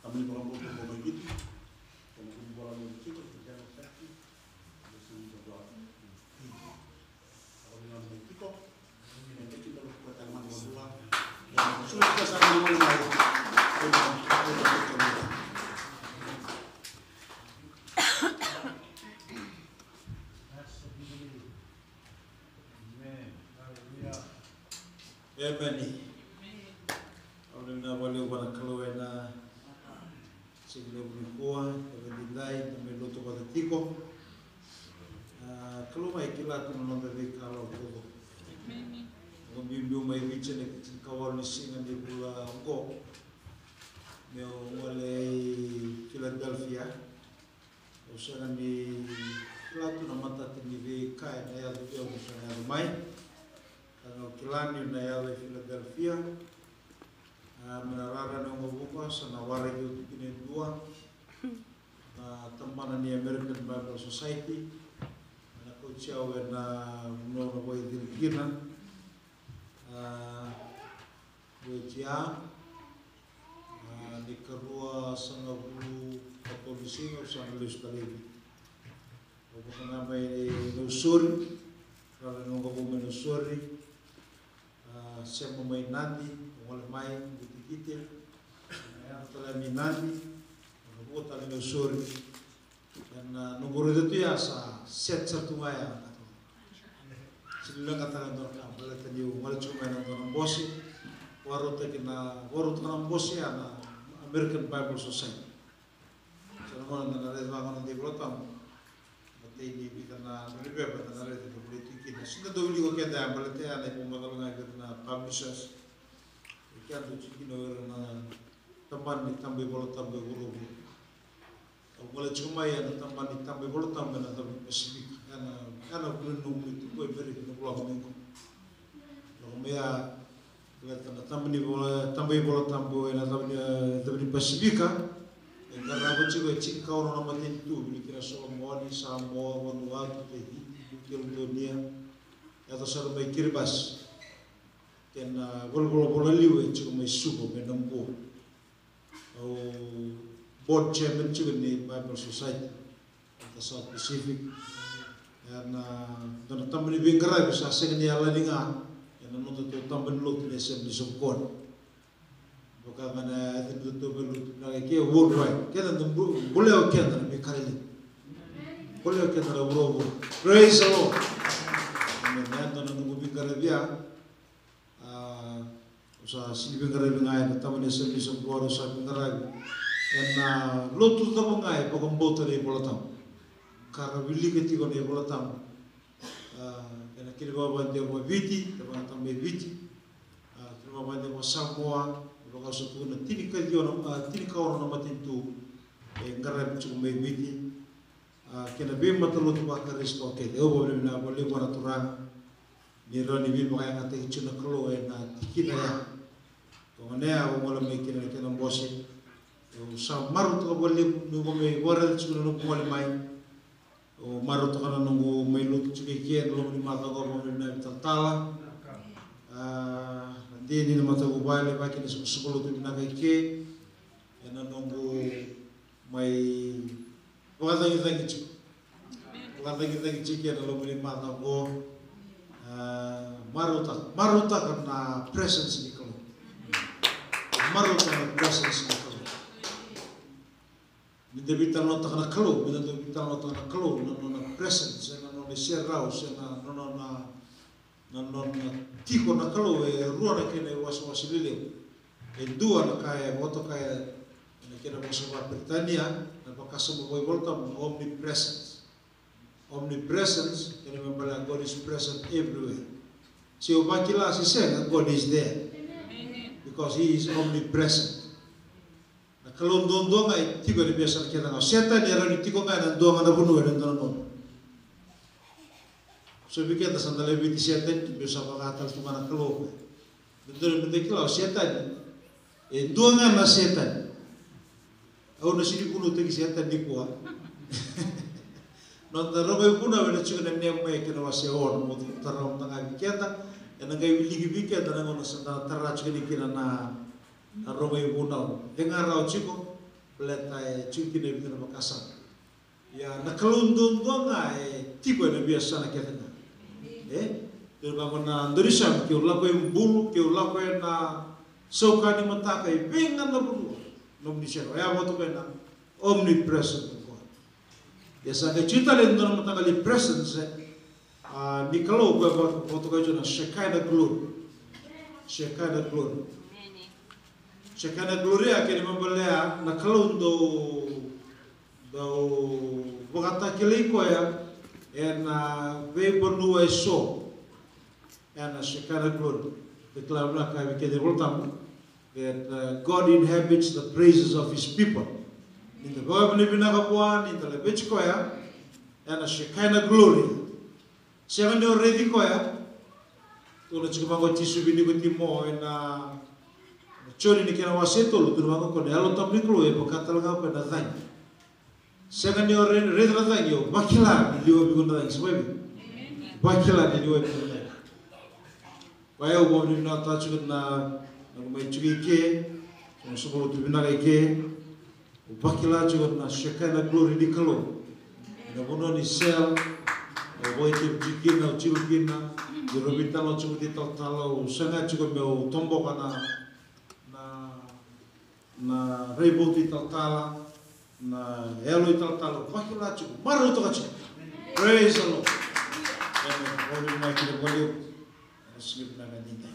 kami berambut begitu kemudian bola itu kita sakit bersama berdoa. Amen. Orang na boleh wana keluar na sila berkuah, berdindai, melutu pada tiko. Kalau mai kila tu nong dari kalau tu, membimbing mai bicara kawal nisingan di pula angko, meu mulai Philadelphia, usaha ni kila tu nama tadi ni kai na ya tu yang usaha rumai. Kalau kilani na yawe Philadelphia, menarara nong buka sana warai itu kini dua, teman ni American Bible Society, aku ciawe na menora boy diriginan, wajah, di kerua sana bulu polisi usaha lulus kali, bukan nama ini nusuri, kalau nong buka nusuri. Saya memain nanti, mulai main gitu-gitu, yang telah minati, buat tali nusuri, dan nomor itu ya set satu maya, sebelum katakan dorang, boleh tadi mulai cuma nonton bosi, waru tanam bosi ana American Bible Society, selama nanti bangun di Blotam, nanti di karena lebih apa nanti di politik. Sudah dulu juga kita yang berarti ada pembagian dengan publishers. Kita tu cikin orang teman ditambah bola tambah guru. Kalau cuma ya teman ditambah bola tambah nanti spesifik. Karena belum nunggu itu kau beri kita pulang minggu. Kalau mereka kelihatan tambah bola tambah nanti spesifik kan. Karena aku juga cik kau orang nama itu. Kira Solomoni, Samoa, Vanuatu, Bukit Dunia. Atau satu bayi kirbas, dan bola liu itu cuma suku menempuh. Board chairman juga ni Bible Society, atau South Pacific, dan tambah ni bingkarai bisa sengen ni ala dengar, dan nonton tu tambah lut ni sem di sokon. Bukan mana itu tu belut, nak kaya worldwide, kaya tu boleh kaya tu bingkarai ni, boleh kaya tu berobo. Praise the Lord. Nanti nunggu bingkarai usaha sini bingkarai ngai, tamu ni sendiri semua usaha bingkarai, dan lotus tamu ngai, pokok bota ni bola tamu, karena bili ketika ni bola tamu, dan kiri bawah dia mau viti, teman tamu viti, kiri bawah dia mau Samoa, pokok satu na tini kau nama tentu, bingkarai cuma viti, kena bima terlalu bakar risiko ke, dia boleh buat aturan. Niro ni bibo kaya ngate kichuna klo na tikina ya. Kongane au mola me kina kina bosi. O sa maru to boleh nungu me boral chuna nungu mole mai. O maru to kana nungu me lu chuna kien lo ni mata go mo na tantala. Nanti ini nama tahu balik lagi di sekolah tu bina ke, yang nunggu mai bukan lagi cik, yang lalu beli mata go maruta karena presence di kalau, maruta karena presence di kalau. Minta bitar nota karena kalau, minta bitar nota karena kalau, nona presence, nona serau, nona tiko na kalau ruang na kene was lile, dua na kaya moto kaya na kena masuk Britania, na pakasa mo volta omnipresence, kena membela God is present everywhere. Si obakila si sen, God is there, because He is omnipresent. Kalau doang ay tiga di biasa kita ngau setan ya rani tiga ngai dan doang ada bunuh dan doang. So bikin atas anda lebih di setan biasa mengatal tu mana kalau betul betul kalau setan doang ngai setan. Aku nasi di bunuh tegi setan di kuah. Nonton ramai bunuh benda cuma nem mai kena waseon mau taram tengah kita yang ngai biligi bikin dan ngai nasi tarat cuma dikira na romai bunau dengar rau ciko beletai cuki na bikin Makassar ya na kalundung ngai tiba na biasa na kita bangun na Indonesia kau lakukan bulu kau lakukan na saukani matakai pengen na bulu Indonesia ya waktu kena omnipresent biasa na cerita lain dalam matakai presence ni kalau gua waktu kau jona Shekinah glory Shekinah glory akhirnya membelea na kalau do bukata kiliko ya na ve bonu eso na Shekinah glory deklar belaka bikin voltam that God inhabits the praises of His people. Ninta bawa bina kapuan ninta lebih ko ya na Shekinah glory. Siapa ni already ko ya tu na cuma kau tisu bini ko timo na Chori ni kena waseto lu turma ko ne alo tamri klo e pakata langa pa na thank. Sega ni ore redra thank yo bakila ni liwa bi gunda thank sebabi. Bakila ni liwa bi gunda. Waya ubo ni na ta chu na mai chugi ke so so tu bina ke bakila chu na Shekinah glory di klo. Na bono ni sel o boy ke jikina chilukina di robita lo chu di talo sanga chu ko me tombo kana na rebo di taltala na elo di taltala pakila cukup maru to kacu praise the Lord and na kita boleh skip na ganita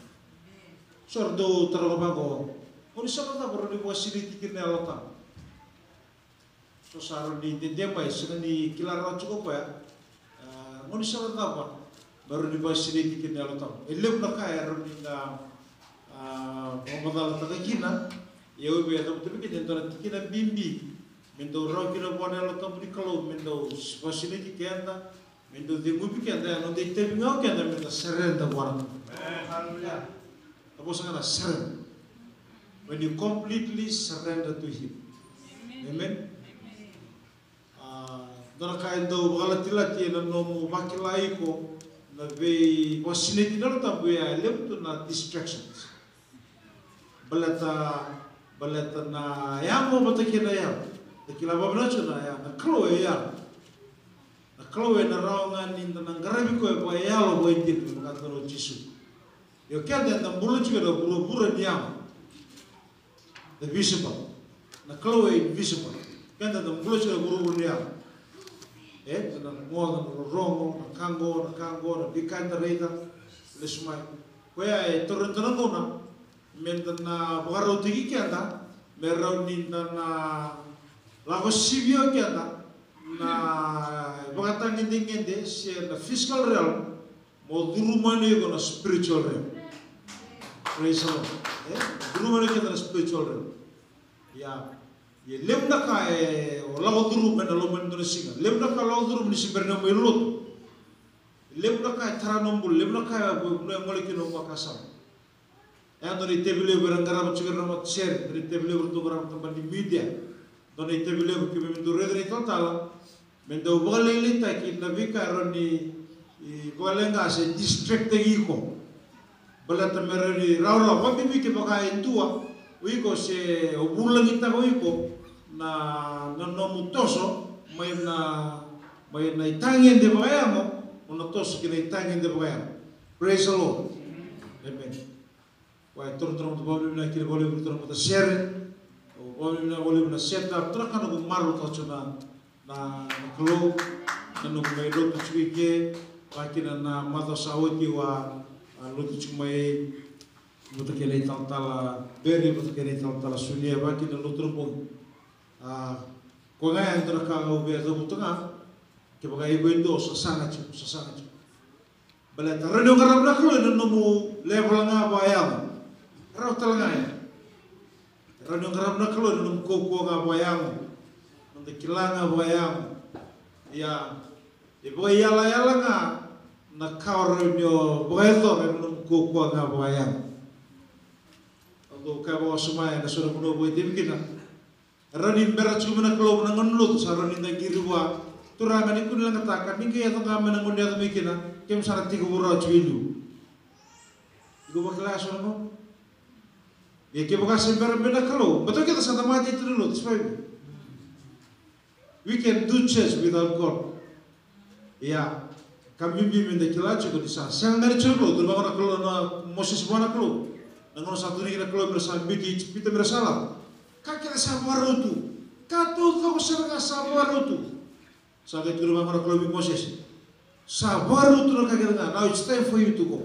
sordo terlalu oni sama ta baru di posisi tikin elota so saru di demai senani kilar cukup ya oni sama ta baru di posisi tikin elota elem na kaya roni na pemadal takina eu be atau tapi kita entah kita bimbi, mendo orang kita buat yang letak di kalau mendo fasilitas kita, mendo demo kita yang nanti kita bingung kita mendo surrender orang. Apa sangat surrender. When you completely surrender to Him, amen. Dona kaya do bagalati na nomu bakilai ko na be fasilitas na letak be lem tu na distractions. Balata na yang mau batakin na yang, tekila babna cuna yang, na klo yang, na klo na rawangan ninta na garabi ko ba yalo boy tin mga tano Jisu. Yo kaya na bulu juga na buru yang, the visible, na klo invisible. Kaya na bulu juga buru yang, na mo na rongo, na kango, na bikan na reda, lesmai. Kaya turun ko na. Mentana bagarau tigi kianda, merau ninta na lagos sivio kianda, na bagatang ngende share na physical realm, mo durumani ko na spiritual realm. Praise the Lord. Durumani kita na spiritual realm. Ya, ye lemna ka lago durum na lomen do singa. Lemna ka lago durum ni siberna mo ilot. Lemna ka taranombu, lemna ka ngoli kino makasam. Yang dari tebile beranggaram juga ramat share dari tebile bertukar tempat di media, dari tebile kami mendur dari total, mendur boleh lihat kita nabi karon di boleh nggak se distract lagi ko, balata mereri raura wabi ke baka intua wiko se obulang ita wiko na nomutoso may na itangin de bagayamo unotoso kina itangin de bagayamo. Praise the Lord. Amen. Why turun to boleh na kira boleh turun to share boleh na set up turun kan ko maru to na klo na no may lo to chike pakina na mato sawti wa lutu chumai lutu kele tala beri lutu kele tala sunia baki na lutu pun ko nga yang ka o be do mutunga ke bagai indo sasana chu bala tarano garab na klo no mu level nga bayam raw tala nga tarano garab na klo no ko nga bayam no kilanga bayam ya ibu yala nga na kawarnyo bueto ng kukuha nga bayang. Ang kabawa sumaya na sunod mo buhay dimkin na ranin berat cuma na klob na ngunlut sa ranin na giriwa turangan ni kun lang katakan ni kaya to kami nang ngunya tumikin na kem sarati ko buro chuilu. Igo bakla so no. Ya ke baka sember mena klob. Betul kita sa tamati trulut spay. We can do church without God. Yeah. Kami bimbing de kilacho ko disa. Sang ngari churlo tu bangana klo na Moses bana klo. Nangono satu ni klo bersama bigi pita bersalam. Kakek sabarutu. Katu to serga sabarutu. Sabe tu bangana klo bi Moses. Sabarutu no kakek na. Now it's time for you to go.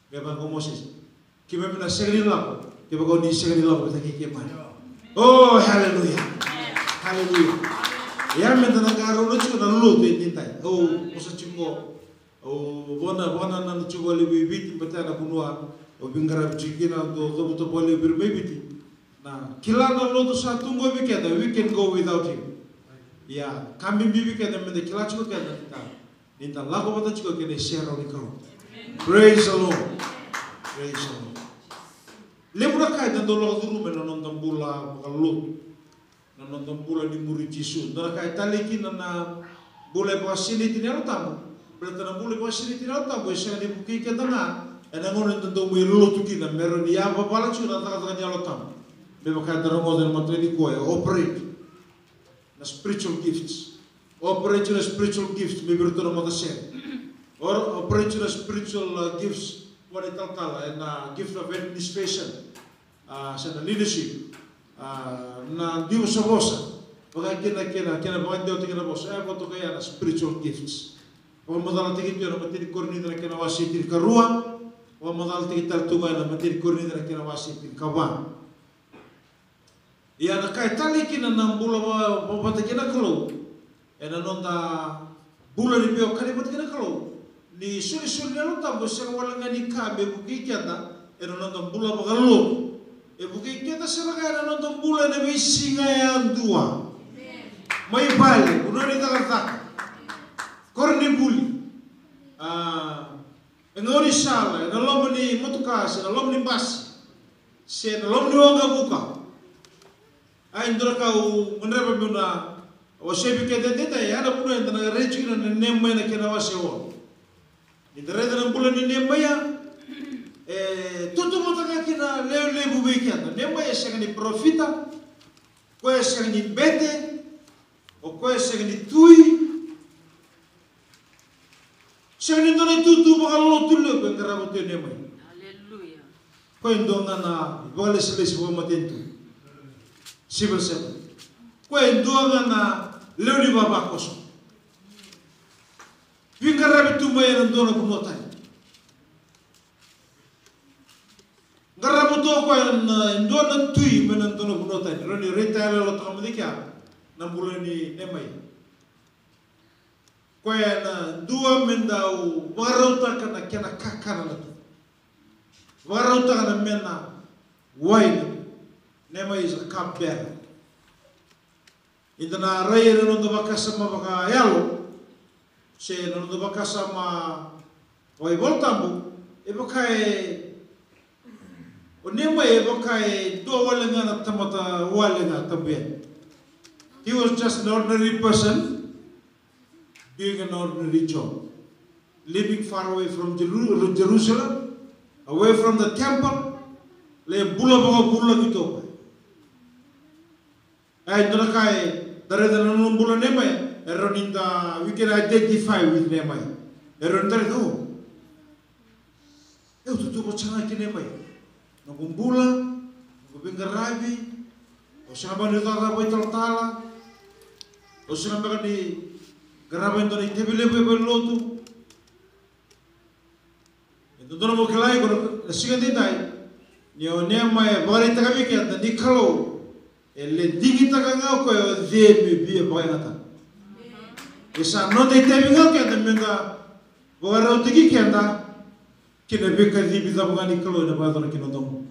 Beba ko Moses. Kiba mina segri la. Kiba ko ni segri la ko taki keman. Oh hallelujah. Hallelujah. Ya mentana garo no chuko na luto itintai. Oh, usa chingo. Oh, bona na chuko le bibiti patana kunwa. O bingara chikina do to bole birbibiti. Na kilana luto sa tungo bikeda, we can go without him. Ya, kami bibi keda mende kila chuko keda kita. Ninta lago bata chuko keda share ni karo. Praise the Lord. Praise the Lord. Lemura kai dan dolo dulu menon tambula balut. Nonton bulan di muri Jisu. Nara kai taliki na boleh pasini tinalo tamu. Berarti boleh pasini tinalo tamu. Saya di buki kita na. Ena ngono tento mu lo tuki na meron ya apa pala chu na taka nyalo tamu. Beba kai daro mo den matri di koe operate na spiritual gifts. Operate na spiritual gifts me berto na mo share. Or operate na spiritual gifts what it tala na gift of administration. Sa leadership. Na Dio sa bosa, baka kena baka Dio tingin na bosa, boto kaya na spiritual gifts. O madala tingin Dio na matindi korni na kena wasi tin karuang, o madala tingin tartunga na matindi korni na kena wasi tin kawan. Iya na kay talikin na nang bula babata kena kalo, na nonda bula ni Dio kalimat kena kalo. Ni suri na tambo sa wala nga ni kabe bukikyan na nonda bula bagalo. Bukan kita seragam nonton bulan na may singayan dua. May balik, uno ni takak. Korni buli. Ngori sala, nalom ni motukas, nalom ni bas. Se nalom ni wanga buka. Ay ndra kau menreba muna. O sebi ke dete ya ada puno yang tanah reci na nemma na kena wasewo. Ni dere na bulan ni nemma ya. Tutu matanga kina le bubekiana. Nemba ya sega ni profita, ko ya sega ni bete, o ko ya sega ni tui. Sega ni dona tutu bakalo tulle ko ngara bote nemba. Haleluya. Ko ndonga na bale selesi bo matentu. Sibel sebe. Ko ndonga na leuni baba koso. Wingara bitu maya ndona kunotai. Garabuto ko ndona tui menan tono bunota roni retail lo to amdika na bulani nemai ko na dua mendau warauta kana kena kakana na warauta kana mena wine nemai is a cup bearer indana rai no ndo bakasama baka yalo se no ndo bakasama oi voltambu e bakai o nema e bakai do walenga na tamata walenga tambe. He was just an ordinary person doing an ordinary job. living far away from Jerusalem, away from the temple, le bula banga bula gitu. Ay donakai dari dalam bula nemai, eroninda we can identify with nemai. Eron dari tu, tu bacaan kita nemai. Nakumbula, nakubingarabi, o sinaba ni tala boy tala, o sinaba ni garaban to ni tebile boy lotu. Itu dono mo kelai ko siga dai. Ni o nemai bari tagami ke anda ni khalo. Ele digi tagangau ko zemi bi boy ngata. Esa no de tebingau ke anda menga bora digi ke anda kina beka di bisa bangani kalau na ba kina dong.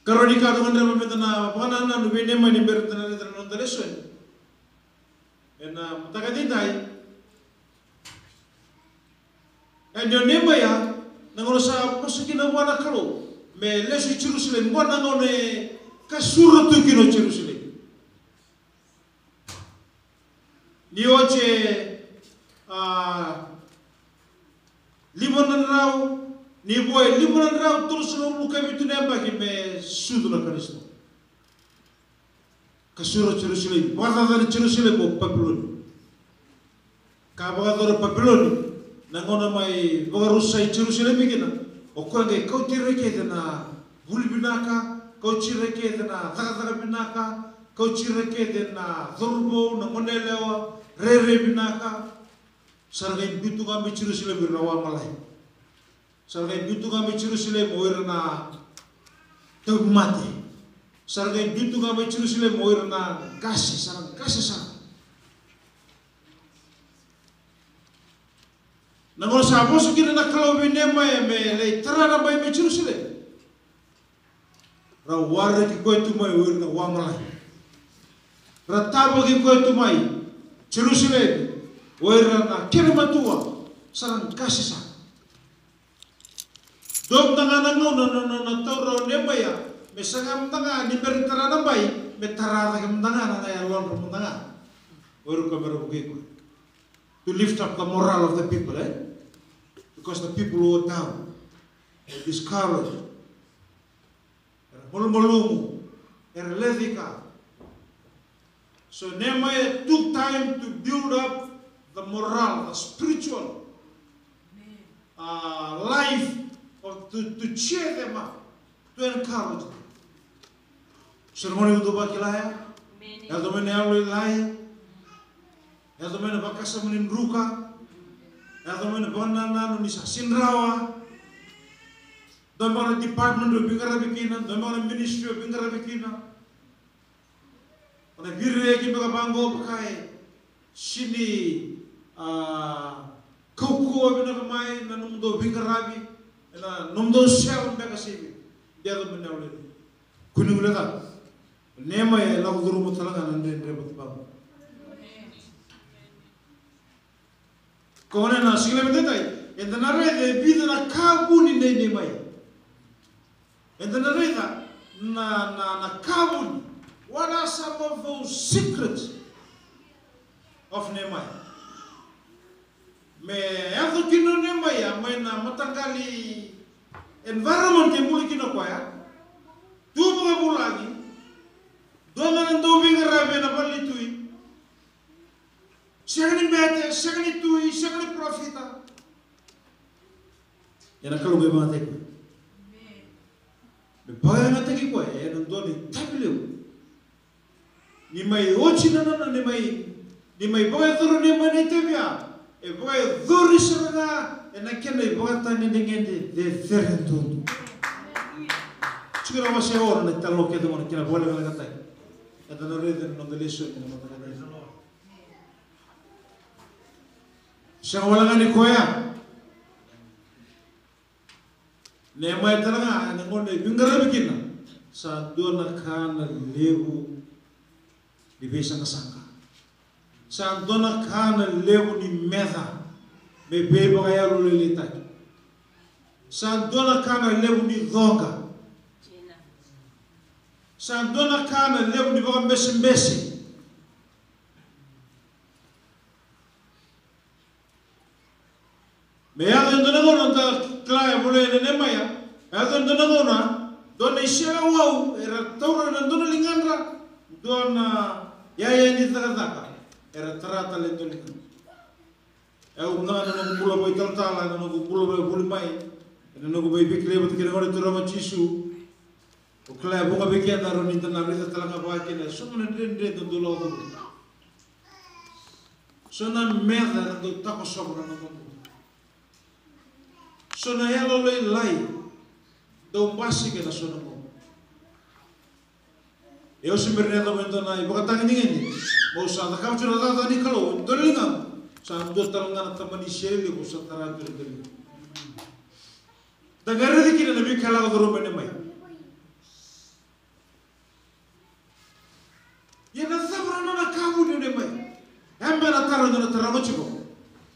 Karoni ka dengan dalam metana panana no bene mani bertana letra non daleso. Ena mutakati dai. Enyo nemba ya nangono sa posukina wana kalau me lesu Jerusalem wana ngone kasuro tu kino Jerusalem. Ni oche liburan rau ni boy liburan rau terus lo muka itu nemba ki me sudu na Kristo. Kasuro Jerusalem, wala dari Jerusalem o Babylon. Kabaga dari Babylon nangona mai bagarusai Jerusalem bigina. O kwange kau tireke dana bulbinaka, kau tireke dana tagataga binaka, kau tireke dana zorbo na monelewa rere binaka. Sargai bitu kami Jerusalem bernawa malai. Sargai bitu kami Jerusalem oirna tebmate. Sargai bitu kami Jerusalem oirna kasih sarang kasih sarang. Nangol sabo sukira na kalau binema me le terana bai me Jerusalem. Rawar ki koi tu mai oirna wa malai. Ratabo ki koi tu mai Jerusalem. Oira na kene matua sarang kasih sa. Dom tanga nango na toro nebaya me sangam tanga ni beritara na bai me tarada kam tanga na ya lon rum tanga. Oiro ka beru ko. To lift up the morale of the people, because the people who are down, discouraged, molmolumu, lethika. So Nehemiah took time to build up the morale, the spiritual life, to cheer them up, to encourage them. Sermoni untuk bakilaya, ya domene alilaya, ya domene bakasa menindruka, ya domene banana nisa sinrawa, domene department of bingara bikina, domene ministry of bingara bikina. Ona birre ki baga bango pakai sini kau bina kamai na numdo bingarabi na numdo sel baga sibi dia do bina ule kuning ule ta nema ya la guru mutalanga nande rebut bab kone na sile betai endana re de na kabu ni nema ya endana re na kabu. What are some of those secrets of Nehemiah? Me ato kino Nehemiah may na matanggali environment ke muli kino kwa ya. Tu mga bulagi. Doon na tubig arabe na balitui. Siya ni bete, siya ni tui, siya ni profita. Yan ang kalugay mga teko. Me bayan nga teki kwa ya, yan ang doon ni tabiliw. Ni mai ochi na ni mai boy thoro ni mani tebia e boy dhuri seranga e na kena bota ni dingende de ferento chira wase ora na talo ke de mon kena bola gala katai e da no rede no deleso ni mo ta ni sha wala ngani koya ne mai talanga ne ngonde bingara bikina sa dona kana lebu di besa kasangka. Sa dona kana lewu ni meza me beba kaya lulilita. Sa dona kana lewu ni dhonga. Sa dona kana lewu ni baka mbesi. Me ato ndo na gona ta klaya bole ne maya. Ato ndo na gona do na ishela wau era taura na ndo na lingandra do na ya ni taka era trata le ndo linga. Eu na no bula boy taltala no bula boy buli mai. No go boy bikle but kire ngore tura ma chisu. O klaya bunga bekenda ro ni tana rita talanga ba kene sumna ndende ndo lo do. Sona merda ndo tako sobra no mundo. Sona elo le lai do basi que na sona mo. Eu se me rendo mento na iboka tangi ningi. Mo sa da kauchura da ni kalo do linga. Sa ndo talanga na tamani sheli ko sa tara do do. Da garra di kina na bi kala do ro mene mai. Ye na sabra na kabu ne mai. Embe na taro na tara chiko.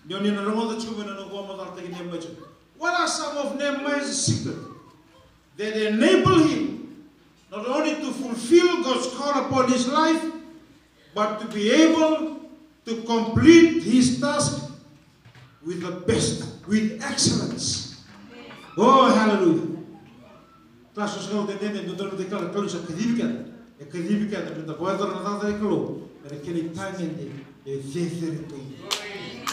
Nyoni na rongo da chiko na no go ma ta ne mai chiko. What are some of Nehemiah's secrets that enable him not only to fulfill God's call upon his life, but to be able to complete his task with the best, with excellence? Oh, hallelujah. Class was going to end and don't declare close a Kadibikan, a Kadibikan, and the weather another glow, and a killing time in the faith.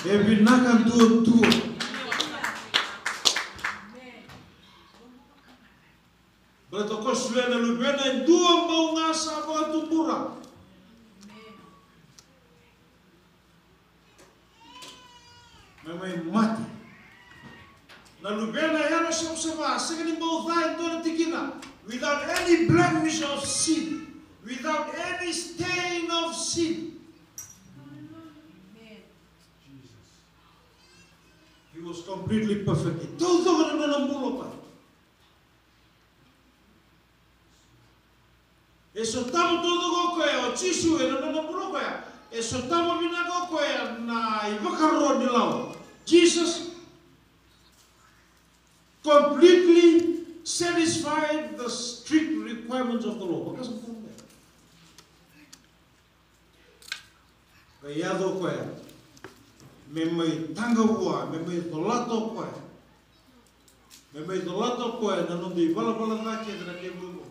Every knock and do. Berarti kau sudah lalu benda dua mau ngasa apa tu pura. Memang mati. Lalu benda yang macam apa? Sekali mau dah itu nanti kita, without any blemish of sin, without any stain of sin. He was completely perfect. Itu orang dalam mulut apa? E soltavo todo go koe o chisu e no no puro koe e soltavo mina go koe na ibakaro ni lao. Jesus completely satisfied the strict requirements of the law. Because of that. Kaya do koe me mai tanga bua me mai dolato koe me mai dolato koe na no di bala na ke na ke mu.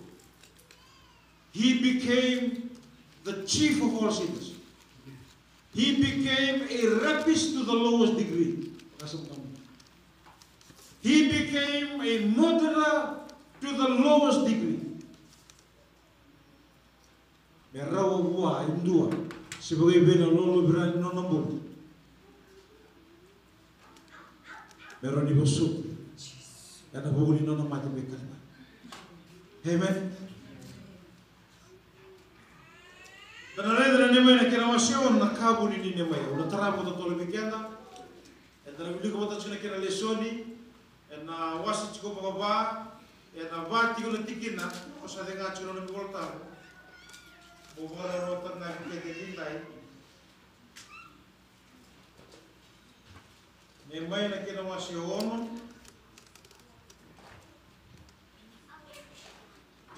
He became the chief of all sinners. He became a rapist to the lowest degree. He became a murderer to the lowest degree. Merawa buah indua sebagai bena lolo berani nonombo. Meroni bosuk. Karena buli nonom mati bekalma. Amen. Dan ada Nehemiah na kira wasio na kabu ni Nehemiah. Una tarapo to tolo bikenda. Dan bili ko bota chuna kira lesoni. Na wasi chiko baba. Na vati ko tikina. O sa denga chuna ni volta. O vara rota na kike dintai. Nehemiah na kira wasio ono.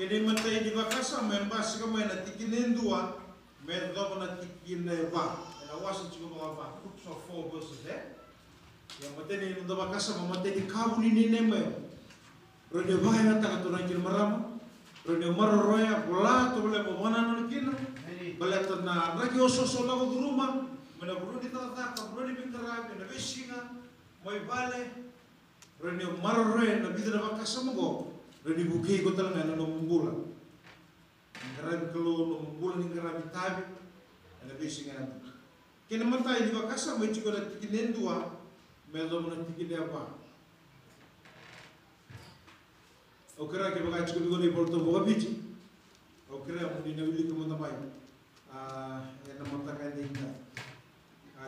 Kini mentai di bakasa membas ko may na tikinin dua. Men dopo na tikin ba, na wasan chico mga ba, so 4 verses there. Yang mateni no doba kasa mateni kabu ni Nehemiah. Rode bahay na ta katuran kin marama. Rode maroroya bola to bole mo mana no kin. Balato na ragi oso lago duruma, mena burudi ta ka burudi bintara na beshinga, moy bale. Rode maroroya na bidra bakasa mo go. Rode buki ko talanga no mumbula. Ngarabi kalau bulan ni ngarabi tabi, ada besi ngarabi. Kena mata ini bakasa mai chiko na tikinen dua, melo na tikine apa. Okera ke bagai chiko ni porto boga bici. Okera mudi na wili kemo tamai. Ya na mata kai dinga.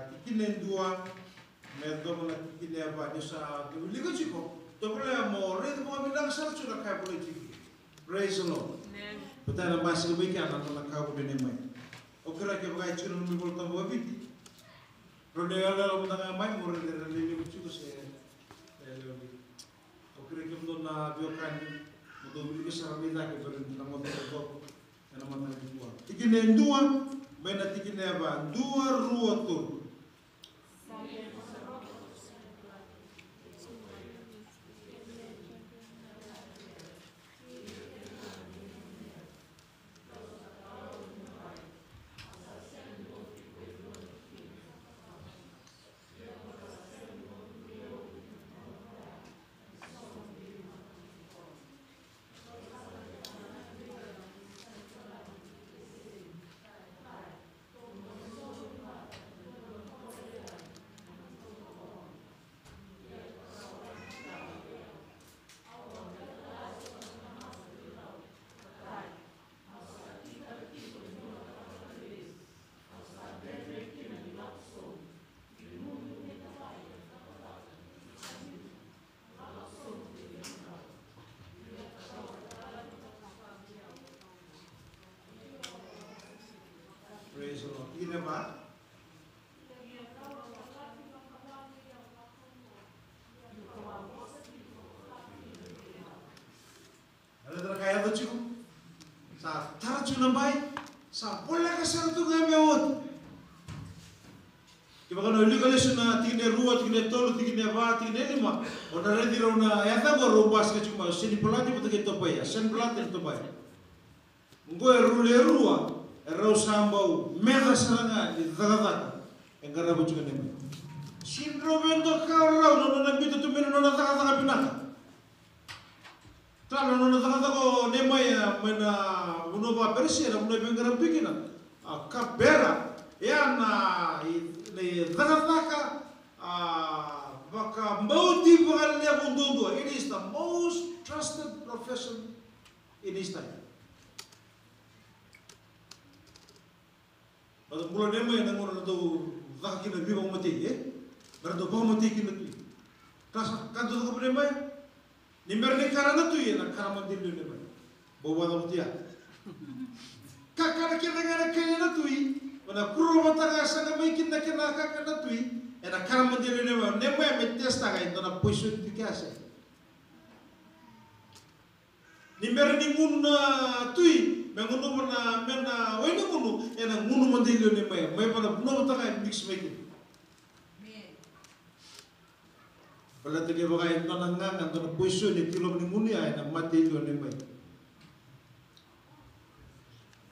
Tikinen dua, melo na tikine apa. Desa wili ko chiko. To bole mo red mo bilang sal chuna kai bole chiki. Praise the Lord. Betul na masih lebih kan anak kau benda mai. Okera ke bagai chuna mi bolta boga biti. Rode ala lo tanga mai mo rede rede mi chuko se. Okera ke mdo na biokan mo do bili ke saramida ke bere na mo to na mo na dua. Tikine dua, bena tikine ba dua rua tu. Gini ba? Ada terkaya tu cukup. Sa tarju nambai, sa pola kasar tu ngamewot. Kiba kana legalisation na tigine rua, tigine tolu, tigine va, tigine lima. Ona ready rona yata go robas ke cuma sini pelati putu ke topai, sen pelati topai. Ngoe rule rua, erau sambau mega seranga di tagata. Engkara bucu ke nema. Syndrome ndo kau rau nona bitu tu mena nona tagata pinaka. Kalau nona tagata ko nema ya mena unova persia na unova engkara pikina. Kabera ya na le tagata baka mauti bakal dia bundundo. It is the most trusted profession in his time. Pada bulan nema yang orang itu tak kena biar mati, berdoa bawa mati kena tu. Kas kan tu tak nema, ni mereka kerana tu nak kerana mati dulu nema, bawa dah mati ya. Kakak kena kena tu, mana kuru mata kasa kena kena kena tu, nak kerana mati dulu nema yang metes tak itu nak position tu kiasa. Ni mereka ni guna tu. Menguno mena wena gunu ena gunu mandilio ni mai pada no taka mix make pala tege bagai nona nganga nona poiso ni kilo ni muni ai na mandilio ni mai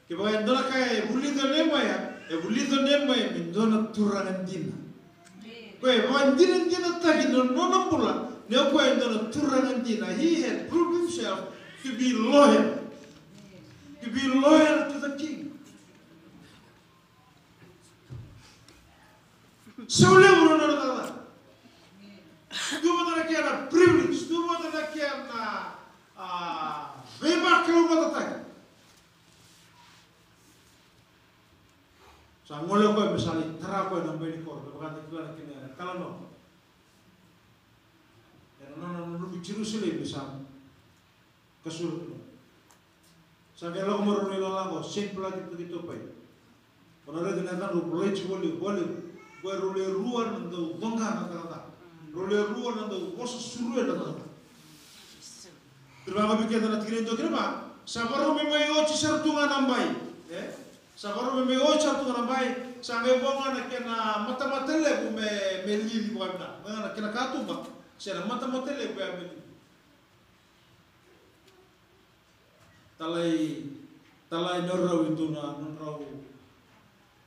ke bagai nona kai bulido ni mai bulido ni mai min dona turangan dina koe bagai dina taki nona pula ne koe nona turangan dina. He had proved himself to be loyal. To be loyal to the king. Saule uno na nada. Tumo na kena privilege, tumo na kena beba kau kata tak. Sa ngole ko misalnya tera ko na beni ko, bakal kita kena kalau no. Ya no lu Jerusalem misal. Kasur. Sampai lo kemarin ni lalang, simple lagi begitu pai. Kalau ada kenyataan lo boleh, gue rule ruar nanti bangga kata, rule ruar nanti bos suruh kata. Terima kasih kita nak kirim tu kenapa? Sabaru memang oci sertungan nambai, sabaru memang oci sertungan nambai. Sampai bongan nak kena mata le bu meli di bawah mana, nak kena katu ba, saya mata le bu meli. Talai norau itu na norau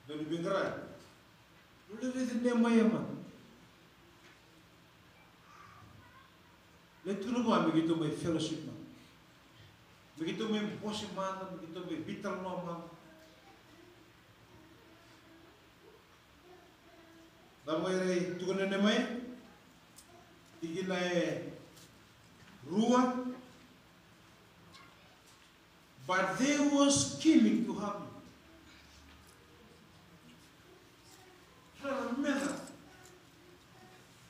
dari bingkai. Boleh lihat ni maya man. Lepas tu lupa begitu mai fellowship man. Begitu mai posisi man, begitu mai vital man. Damai tu kena ni mai. Tigilai ruang. But they were scheming to have him. Remember,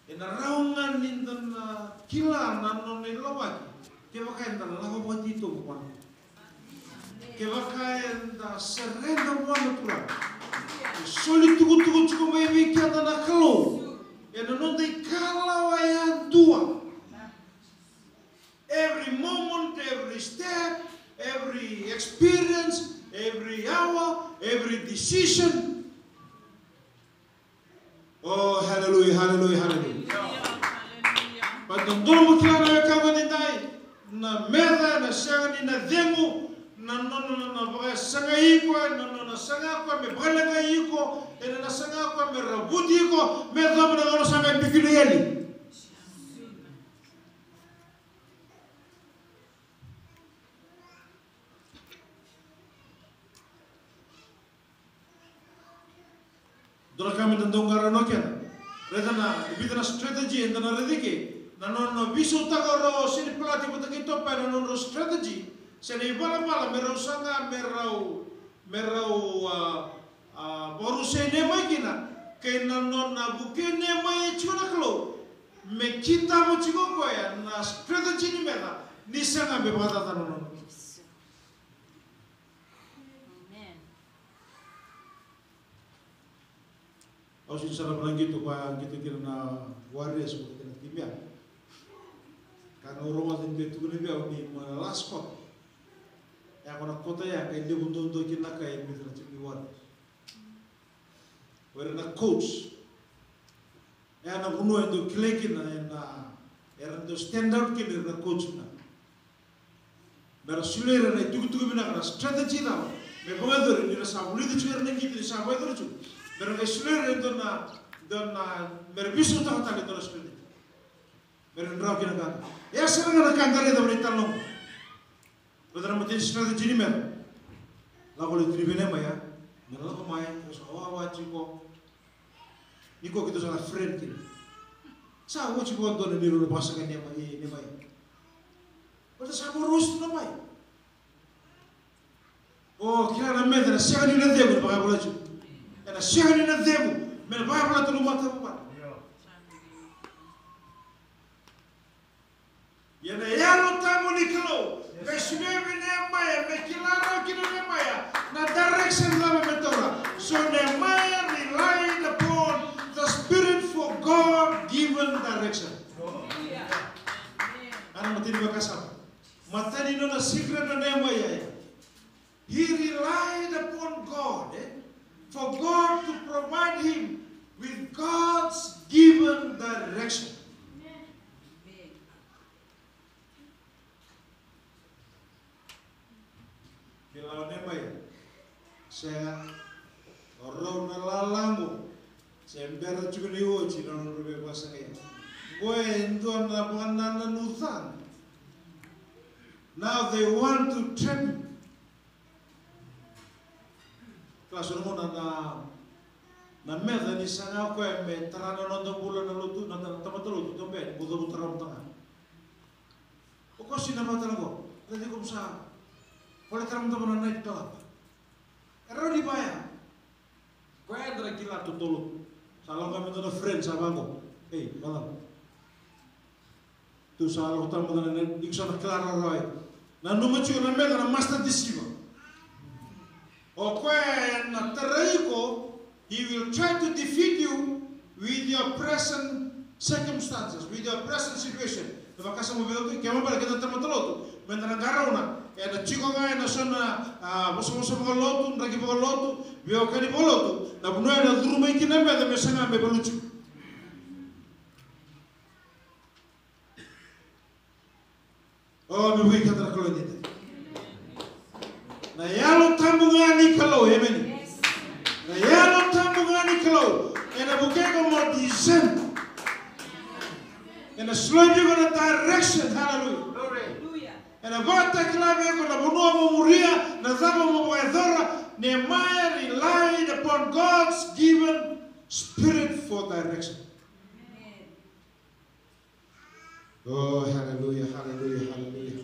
in a round in the kila nanon ni lawak, kebakan the lawak itu bukan. Kebakan the serenda bukan tulang. Solid tugu may mikada na kalau. And nanon di kalau ayat dua. Every moment, every step. Every experience, every hour, every decision. Oh, hallelujah, hallelujah, hallelujah. But the dom kila na kaganindai na meda na sanga ni na demo na bagai sanga iko na sanga ko me balaga iko na sanga ko me rabudi ko me dom na no sanga bikileli. Dora kami tentang karena kena, redana bidana strategi endana redike, nanon bisu takaro sini pelatih betul kita pada nanon strategi, sini bala merau sanga merau baru sini magina, kena nanon bukan nemai cuma kalau, me kita mau cakap kaya na strategi ni merah, ni sanga bebada nanon. Au si sarap lang gitu kwa gitu kira na warriors ko kina timya. Kana urong atin betu ni biya ni last spot. Ya kona kota ya kay de bundo kina kay mitra chimi warriors. Wera na coach. Ya na kuno endo klekin na era do stand out kina na coach na. Mera sulera na tugu bina kana strategy na. Me bangador ni na sabuli de chwer na gitu sa bai do chu. Mera ka sulera endo na mera bisu ta ta do sulera. Mera ndra kina ka. Ya sera na kangare da bri talong. Badara mati strategy ni mera. La ko le tribune maya. Mera la ko maya so wa chiko. Niko kita sana friend kini. Sa wo chiko ndo ni ro basa kan ni mai. Pada sa mo rus na mai. Oh, kira na me na siya ni na debo pa bola chu. Na siya ni na debo. Me na ba bola tu mata pa. Ya na yaro tamo ni klo. Me sube ne mai, me kilaro kino ne mai. Na direction la me tora. So ne mai relied upon the Spirit for God-given direction. Ano matindi ba kasama? Matani no na secret na nemo ya. He relied upon God for God to provide him with God's given direction. Bila nemo ya. Saya orang nalalango. Sembera juga liwo cina nurbe bahasa kaya. Boy entuan lapangan nana nusan. Now they want to trap him. Kelas rumah na meda ni sana ko me tarana nondo bulan na lutu na tamata lutu tombe budo butaram tanga. O ko sina matala ko. Tadi ko sa. Pole taram tamana na ito. Ero di baya. Ko edra kila tutulu. Salah kami tu friend sahabatku. Hey, malam. Tu salah utama tu na iksana Clara Roy. Na numachu na meda na master deceiver. O kwe na taraiko, he will try to defeat you with your present circumstances, with your present situation. Diba kasi mo bilang kaya mo pala kita termatoloto. Menda na garaw na. Na chiko nga na son na boso mga loto, nragi mga loto, biyo ka ni mga loto. Na bunoy na durumay kinambe na may sanga may balucho. Oh, may buhay ka na kulo dito. Na yalo tambo nga ni kalo, amen. Na yalo tambo nga ni kalo. Na bukay ko mo dizen. Na slow you in a direction, hallelujah. Na bata klabe ko na bunuwa mo muria, na zama mo waedhora. Nehemiah relied upon God's given spirit for direction. Oh, hallelujah, hallelujah, hallelujah.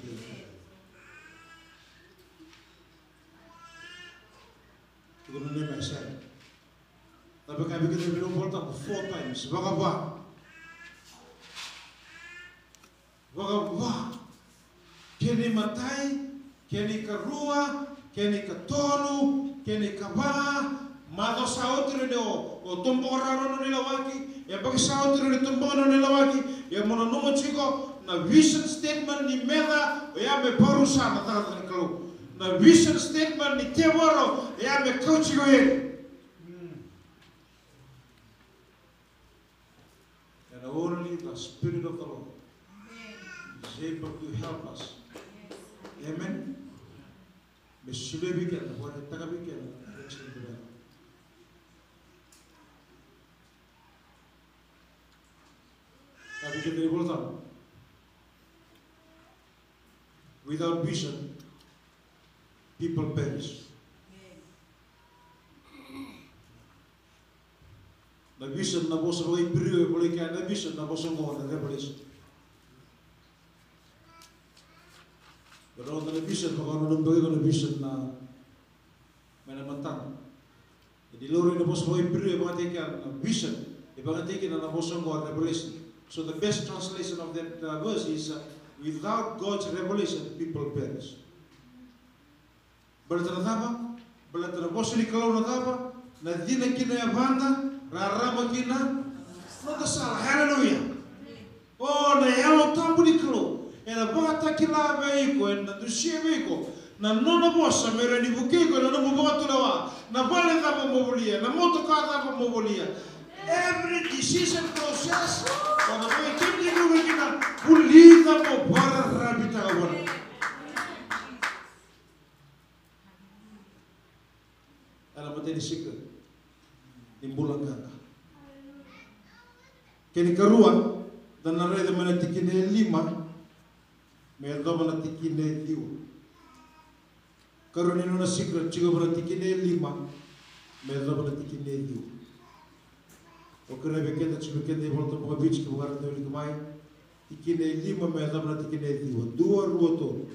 Guru ne mesel. Tapi kami kita belum volta 4 times. Wah. Keni matai, keni karua, keni katolu, keni kabaa. Mado sautri o tombora no nilawaki. Ya bagi sautri ni tombora no nilawaki. Ya mono numo chiko na vision statement ni meda. Ya me parusa na tata ni kalau. Na vision statement ni tewaro ya me coach go in. And only the Spirit of the Lord is able to help us. Amen. Me sule bikin, boleh tak bikin. Tapi kita boleh. Without vision, people perish. Na vision na bosa boleh beri, boleh kaya na vision na bosa mo na revelation. Kalau na vision, kalau na bagi na vision na menamatan. Jadi lori na bosa boleh beri, bagi kaya na vision, bagi kaya na bosa mo na revelation. So the best translation of that verse is, without God's revelation, people perish. Berarti apa? Berarti bosa ni kalau na apa? Na dina kina ya banda, Rarama kina. Nota salah. Hallelujah. Oh, na yalo tambu di klo. Ena bata kila veiko. Ena dusia veiko. Na nona bossa mere ni bukiko. Na nomu batu lawa. Na bale tapa mobolia. Na moto ka tapa mobolia. Every decision process. Wana kaya kimdi nuga kina. Pulita mo bara rabita kawana. Ela mate di sikra. Nimbulang kaka. Kini karua. Dan narai da mana tikine 5. Merda mana tikine 2. Karuni nuna sikra. Chiga mana tikine 5. Merda mana tikine 2. Okera bekenda chibekenda i volta boa beach que lugar de mai tikine 5 merda mana tikine 2. 2 ruoto.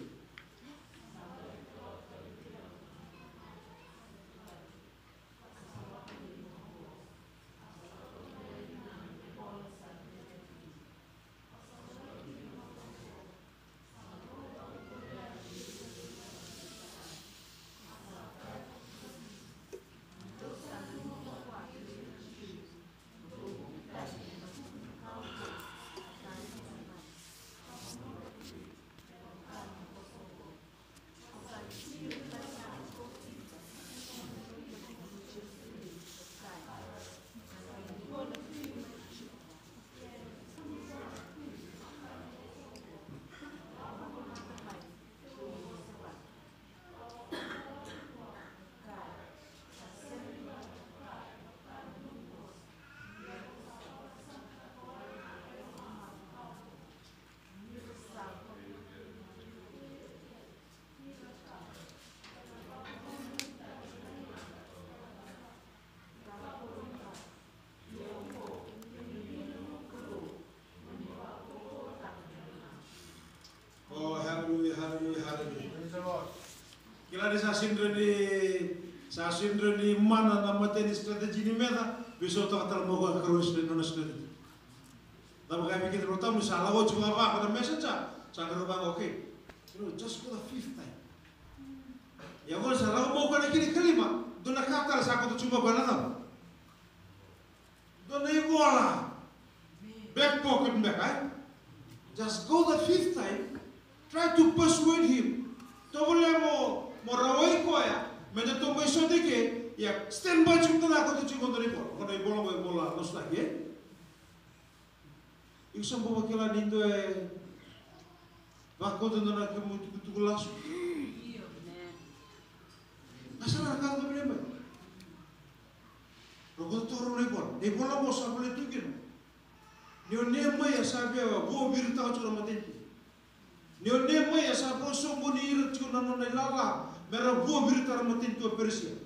Kila di sasindra ni mana nama tadi strategi ni meda besok tak termoga kerus di nona strategi. Tapi kami kita bertamu salah wajib apa pada message sangat rubah oke. Just for the 5th time. Ya kalau salah mau kena kini kelima, dona kata saya aku tu cuma banana. Dona ibola, back pocket back, just go the 5th time. Try to persuade him. Tu boleh mau rawai kau ya, macam tu boleh so deke, ya stand by cuma aku tu cuma dari bola, kalau ibola bola nos lagi. Ikut bawa kila nindo bako tu nona kamu tu kulas. Asal nak kau tu boleh mai. Rokok tu orang ibola mau sabule tu kira. Ni nema ya sabe bo birta cuma mati. Ni nema ya sabe so bo ni iru cuma nona lala. Mera bo birta mati tu Persia.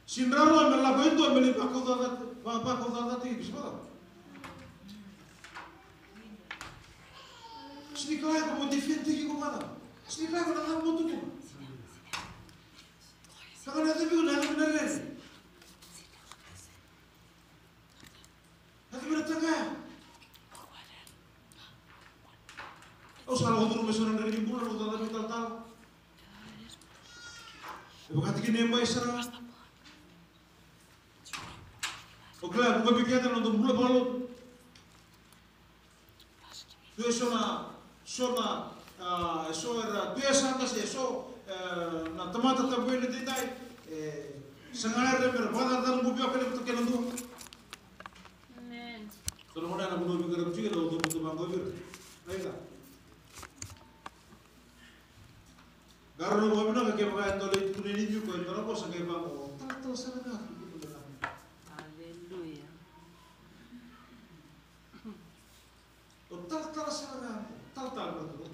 Sinrara melakukan itu melihat kau tak tinggi sebab. Sedikit lagi kamu defend tinggi kau mana? Sedikit lagi kau nak butuh kau. Kalau nanti biar nanti benar ni. Nanti benar tak kaya. Oh salah kau turun mesin dari bulan kau tak tahu tal. Bukan tinggi nembak Israel. Oke, aku berpikir untuk mulai balut. Dua na temata tabu ini tidak. Sengaja berbandar dan bubi akan bertekan untuk. Amen. Kalau mana nak bubi kerap juga untuk bangga bir. Baiklah. Karena bubi nak kebahagiaan tolong itu ni juga. Kalau kau sangat bangga, tak sangat.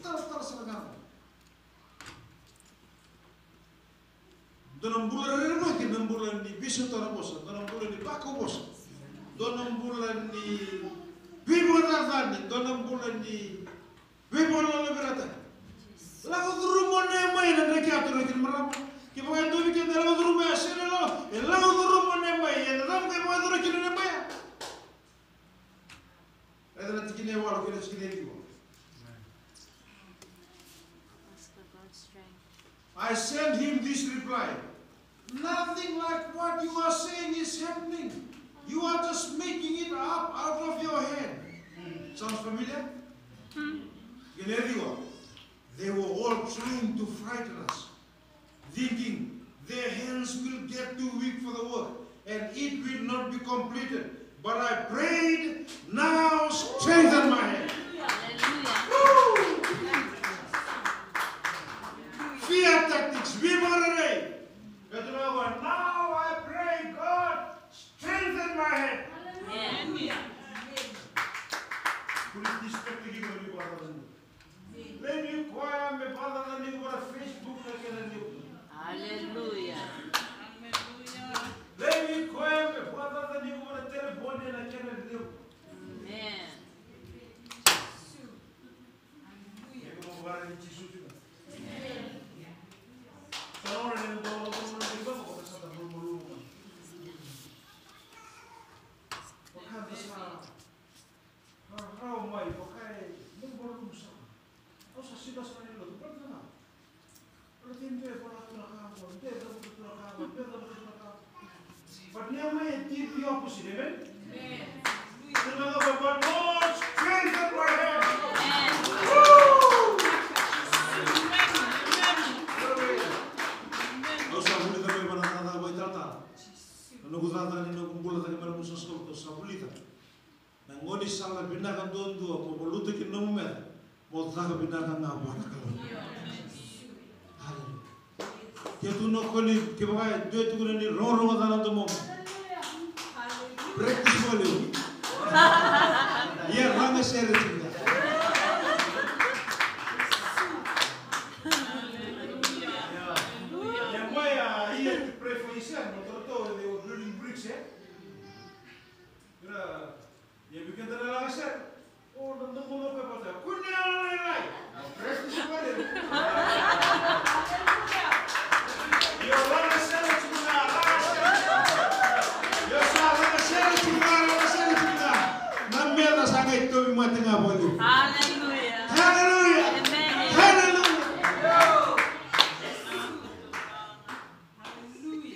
Tal seragam. Dalam bulan remah kita dalam bulan ni besok tanah bosan, dalam bulan ni bako bosan, dalam bulan ni bimor tani, dalam bulan ni bimor lalu berata. Lagu turun nemai dan mereka atur lagi meram. Kita bukan tu bikin lagu turun masih lo, lagu turun nemai, yang dalam kita bukan turun kita nemai. Ada nanti kita walau kita sekali lagi. I sent him this reply. Nothing like what you are saying is happening. You are just making it up out of your head. Sounds familiar? They were all trying to frighten us, thinking their hands will get too weak for the work and it will not be completed. But I prayed, now strengthen my hand. Fear tactics, now I pray, God, strengthen my hand. Let me choir me father than you got a Facebook like Hallelujah. Let me choir me father than you got a telephone and I cannot live. Amen. But Nehemiah did the opposite, amen? But Lord, strengthen my hand. Ngoni sala binakan dondu ko bolutu ki nomme mo daga binakan na bana kala. Hallelujah. Ketu no koli ke bagai due tu ni ro dana to mo. Practice mo le. Ye ranga share tinga. Ya moya here to pray for yourself, no to they were building bricks, eh? Ya bikin terlalu asal. Oh, tentu mau apa pada? Kunyah lain. Practice mo le. Yo ranga share tinga. Yo ranga share tinga. Namela sangat itu mati ngaboli. Hallelujah. Hallelujah. Amen. Hallelujah.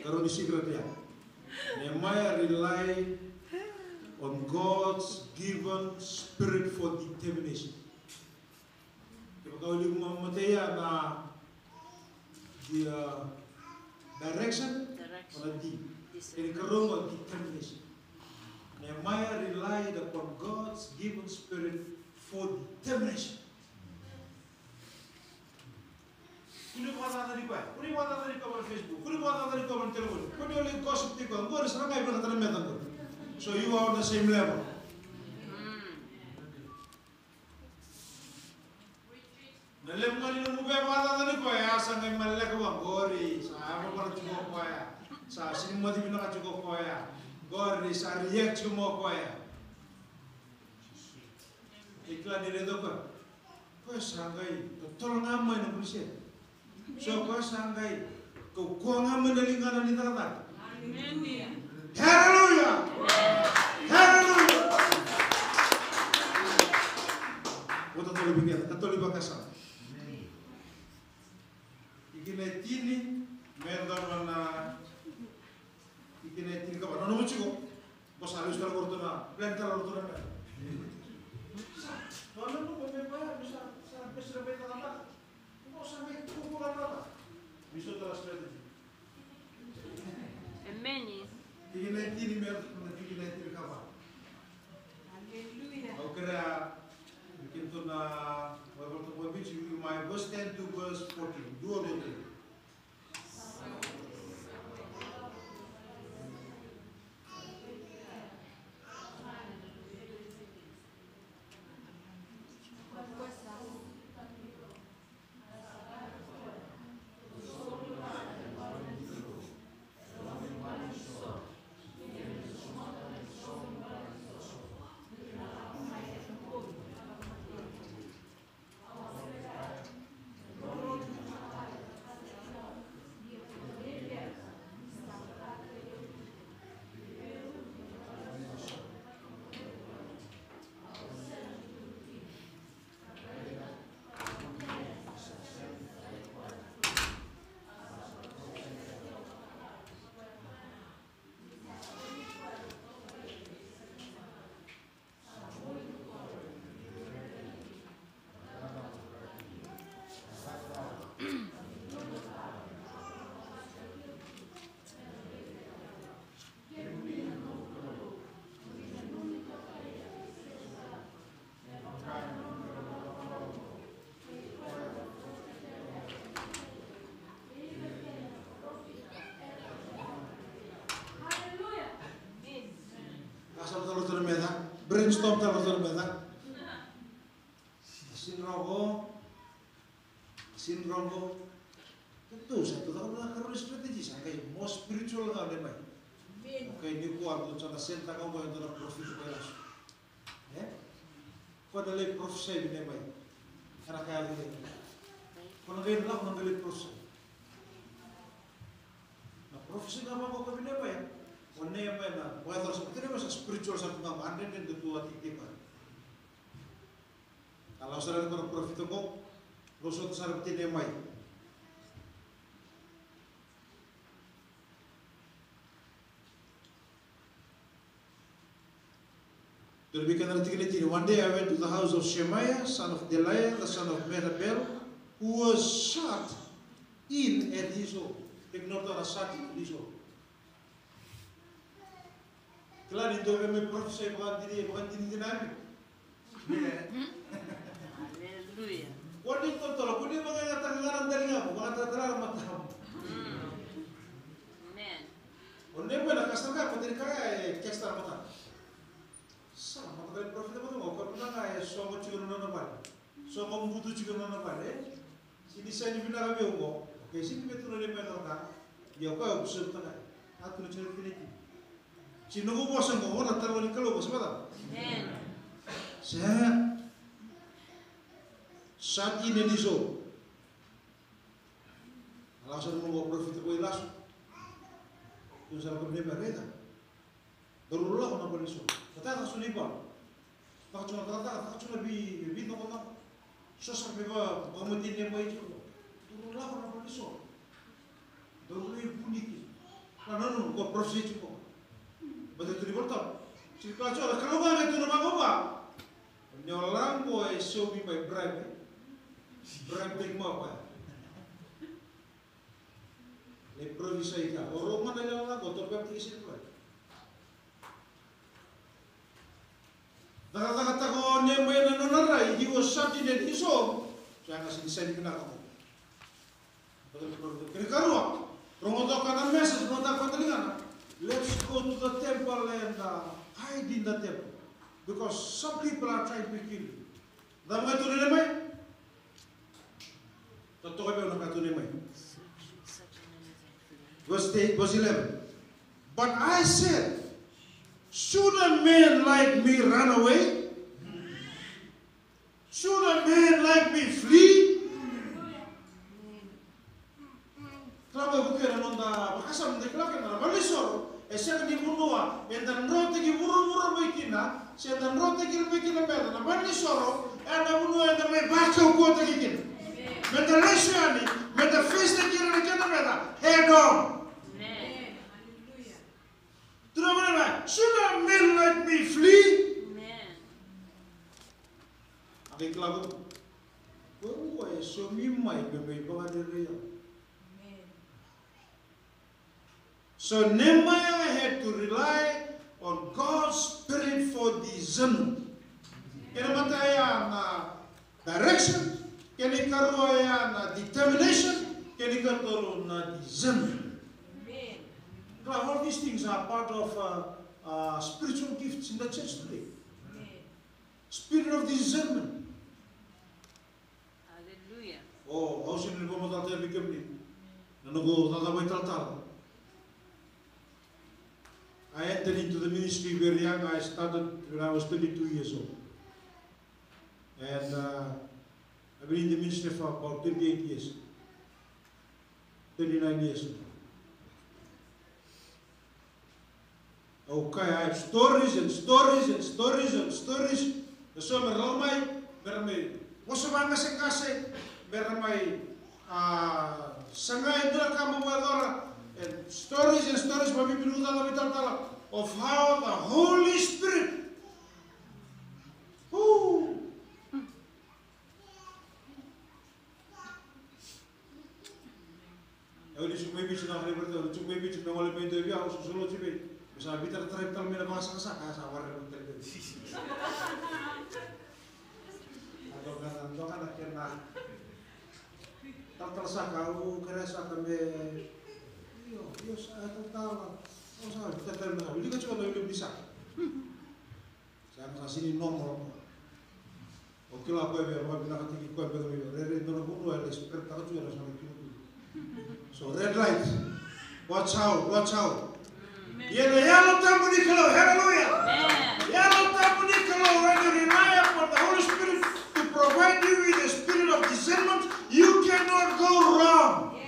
Kalau di secret ya, Nehemiah rely on God's given spirit for determination. Kalau di Mattheya na the direction or the encouragement determination. Nehemiah relied upon God's given spirit for determination. Kuni buat tadi apa? Kuni buat tadi kabar Facebook. Kuni buat tadi kabar telepon. Kuni oleh gossip tikar. Kau sekarang apa yang kata mereka? So you are on the same level. Dalam kali ini mungkin buat tadi kau ya sangat malak kau gori. Saya mau cukup kau ya. Saya sini mau dibina cukup kau ya. Gori saya react cuma kau ya. Iklan ini tu kau. Kau sangai. Tolong nama yang polisi. So kau sangai, kau ngamen dari lingkaran ini terletak. Hallelujah, Hallelujah. Kita tolong bikin, kita tolong bakasam. Ikinai tini, merdor mana, ikinai tini kapan? Nono cukup, bos halus kalau kortona, plan kalau kortona. Nono tu bagaimana bisa sampai serba itu apa? Sampai kumpulan apa? Bisa terus strategi. Amen. Tiga nanti kawan. Hallelujah. Oke dah. Bikin tu na, waktu tu bici my verse 10 to verse 14. Dua dua. rin stop talo talo beta. Sinrogo. Tentu satu tahu lah karena strategi saya mau spiritual kau deh baik. Oke ni kuat tu cara senta kau boleh tu profit beras. Kau ada lagi profit deh baik. Karena kaya ini. Kau nak lah kau nak lagi profit. Nah profit kau apa kau deh baik. Kau ni apa na? Kau terus seperti ni masa spiritual satu kau anda ni tentu hati kita. Kalau saudara kau profit kau Losot sarap tinemay. One day I went to the house of Shemaiah, son of Deliah, the son of Mehetabel, who was shot in at his home. Ignore the shot in his home. Kala dito may prophesy bukan dini namin. Hallelujah. Kung di totoo, kung di mga natangaran dali nga mo, mga tatarang mataham. Amen. Kung di mo nakasarga, kung di kaya, kestar mataham. Sama, matagal profit mo mo, kung na kaya, so mo siguro na naman. So mo buto siguro na naman, Sinisay niyo pinakami mo, okay, sige may tunay na may ka, di ako, observe na kaya. At kung na piniti. Sinukubuasan ko, natalaw ni kalubos, mataham. Amen. Siya, saat ini diso, alasan mau profit ko ilas, kung saan ko mereka, berulang ko na po diso. Kata kasulipan, takacuna kata, takacuna bi no ko na, sosar ba pamatin niya ba ito? Berulang ko na po diso. Berulang puniki. Ano ko profit ko. Basta ito ribolta. Sila kaso, kalau ba ito na ba? Nyolang ko ay show me my bribe. Bribe mo apa? Improvisasi ka. Orang mana yang lagu terpem isi tu. Kata-kata ko niya may nanonaray, he was shot in his home. Saya kasih desain pinakamu. Kini karuak. Rongoto ka ng message, rongoto ka talingan. Let's go to the temple and hide in the temple. Because some people are trying to kill you. Dama ito rin naman. Totoo kayo na ito naman. Verse 11. But I said, should a man like me run away? Should a man like me flee? Kalau bukan nonda, makasam deklakan na balisor. Siya ni munua, endan rote ki buru-buru bikina, siya dan rote ki bikina mera na balisor, enda munua enda may bakaw ko tagikin. Meta lesiani, meta festa ki na kana mera, head on. Should a man like me flee? Aking kelabu, baru ay sumimay bebay baka diriya. So Nehemiah had to rely on God's Spirit for discernment. Kaya mataya na direction, kaya karuaya na determination, kaya katulong na discernment. All these things are part of spiritual gifts in the church today. Spirit of discernment. Hallelujah. Oh, how should we go to the temple? Nanugo tatabay tal. I entered into the ministry very young. I started when I was 22 years old. And I've been in the ministry for about 38 years. 39 years old. Okay, I have stories and stories and stories and stories. So meramai, Wasamanga sekase, meramai, sangai dula kamu badora. And stories mami binuta la bitala of how the Holy Spirit Euli sumai bisu na lebar tu, sumai bisu na wale pay tu biar aku solo cipi. Bisa bitar tribe tal mera bahasa saka sawar betul. Atau kan akhirnya tak tersaka kerasa kami. Yo, saya tahu. Oh, saya kita terima. Ini kan cuma lebih bisa. Saya nggak sini nomor. Oke lah, gue biar gue bilang tinggi gue bilang red no no ada seperti tak juga sama itu. So red light, watch out, watch out. Ya lo tamu di kalau, hallelujah. Ya lo tamu di kalau when you rely upon the Holy Spirit to provide you with the spirit of discernment, you cannot go wrong.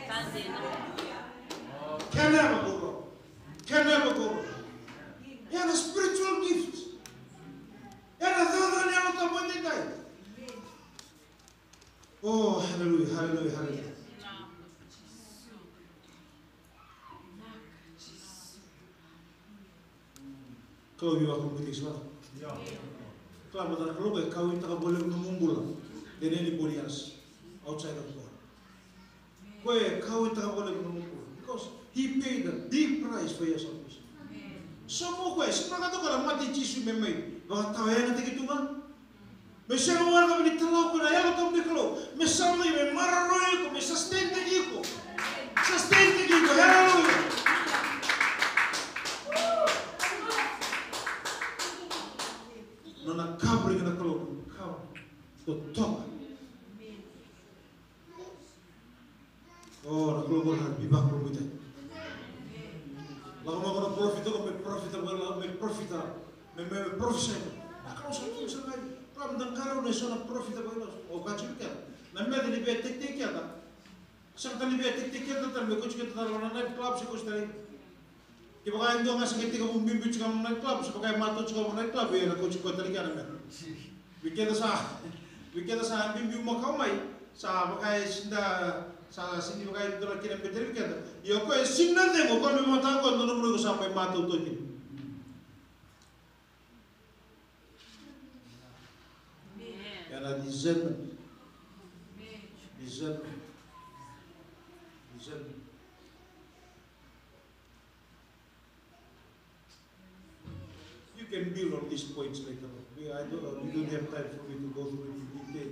Can never go wrong. Can never go wrong. Ya the spiritual gifts. Ya the third yang lo tamu di kai. Oh, hallelujah, hallelujah, hallelujah. Kau biar aku betul semua. Kalau betul kalau kau itu tak boleh mengumpul, dan ini bodias outside of God. Kau itu tak boleh mengumpul, because He paid a big price for your salvation. Semua semua kata kalau mati Yesus memang, bahawa tahu yang nanti gitu kan? Mesya warga beri talau ko na yalo tam diklo. Mesya may mararoy ko, may sustain tagi ko. Sustain tagi ko, hallelujah. No nakabri ka na klo, to top. Oh, naklo ko na bibak ko buta. Lagu mo na may professional. Nakalo sa lagi. Kalau mendengkar udah sana profitable oh kacau kan, namanya dari betek ya tak, sampai dari betek ya tak terlalu kecil kita taruh naik klub sih kostari, kita pakai itu nggak segitu kamu bimbing juga naik klub, sebagai matu juga naik klub ya, nak kecil kostari kan namanya, bikin sah bimbing mau kau mai, sah pakai sini pakai itu lagi yang betul kan, ya kau sinna deh, kau memang tahu kau nunggu sampai matu tuh ini. Karena discernment. You can build on these points later on. We don't have time for me to go through it in detail,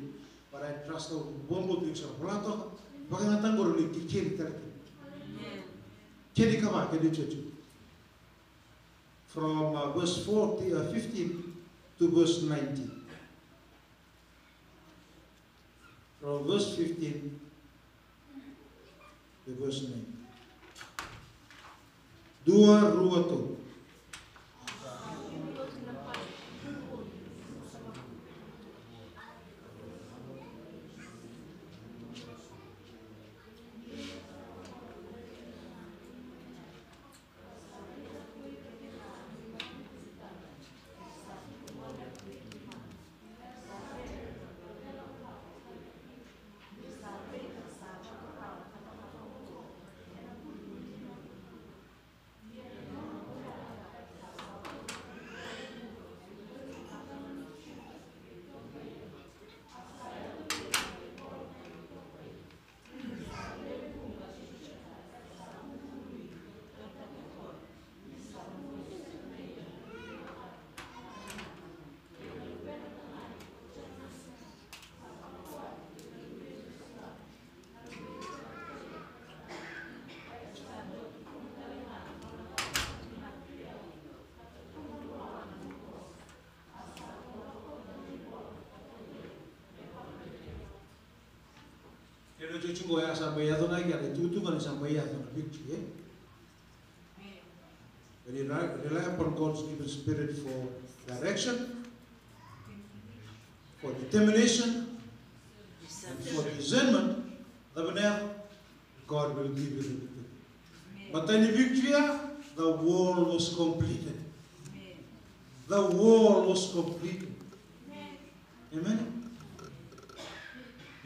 but I trust that one more thing. Walaupun bagaimana tanggul ni kiri terkini. Kiri kama kiri cucu. From verse 15 to verse 19. From verse 15 to verse 9. Dua ruato. Pero cucu gue sampai ya tuh lagi ada itu kan sampai ya tuh big ya. When you rely upon God's given spirit for direction, for determination, and for discernment, God will give you the victory. But in the victory, the war was completed. The war was completed. Amen.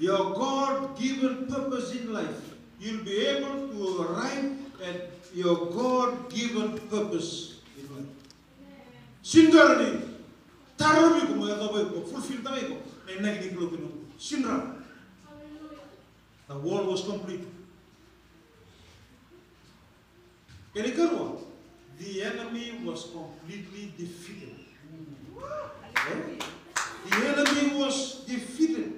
Your God-given purpose in life, you'll be able to arrive at your God-given purpose in life. Sindarani, taruh ko mga tabi ko, fulfill tabi ko, na nagiging ko Sindra. The war was complete. Kanikarwa, the enemy was completely defeated. Okay? The enemy was defeated.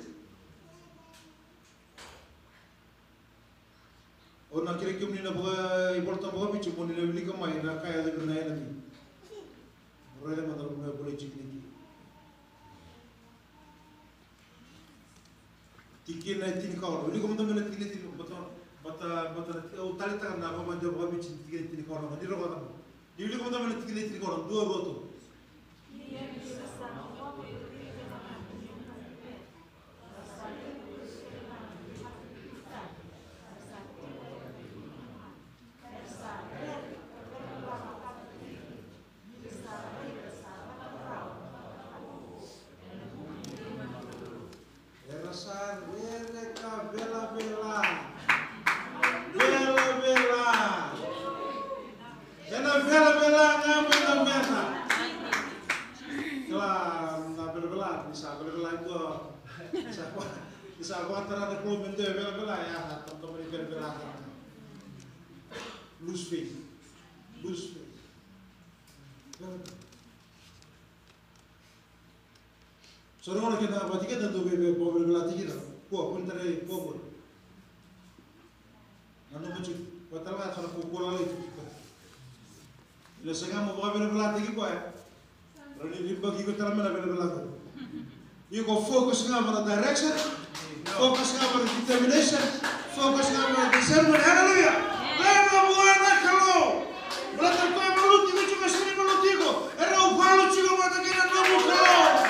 O nakirikim ni na buka iporta buka bicu mo nila bili kamay na kaya na enemy. Murah na madal mo na boleh cikni. Tiki na tini kau. Ini kamu teman tiki tini bata utali tak nak kamu jawab kami tiki tini kau. Di rokok kamu. Ini kamu teman tiki tini kau. Dua rotu. Lose faith. So orang kita apa tiga tentu berbela tiga. Kuah pun terai kuah pun. Nanu macam waterlah kalau kuah lagi. Bila saya mau berbela tiga kuah ya. Kalau ini bagi kita ramai berbela. You go focus on the direction, focus on the determination, focus on the discernment. Hallelujah. Leva buona calor. Brother, come on, you get me malutigo. Era o palo chico mata que não no calor.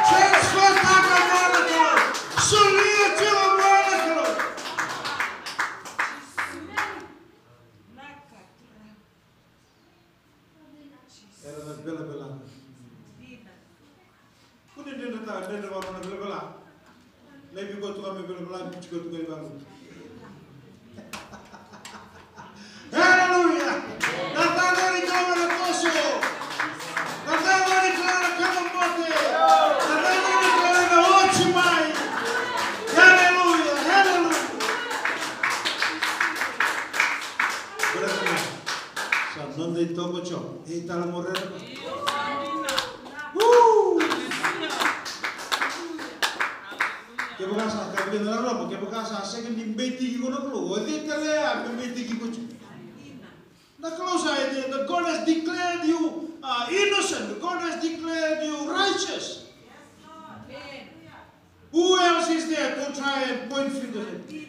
Transfer taca buona calor. Solia chico buona calor. Era da bela. Kunin dentro warna bela. Lebi go to kami bela, bici go to kami baru. Hallelujah! Natale richiama la posso! Natale richiama Camamote! Natale richiama oggi mai! Hallelujah! Hallelujah! Guarda sa non dei tocco ciò, e tala morrere. Che bocasa che viene la roba, che bocasa se che mi metti chi conosco, e dite lei mi metti chi conosco. The close idea that God has declared you innocent. God has declared you righteous. Who else is there to try and point fingers at you?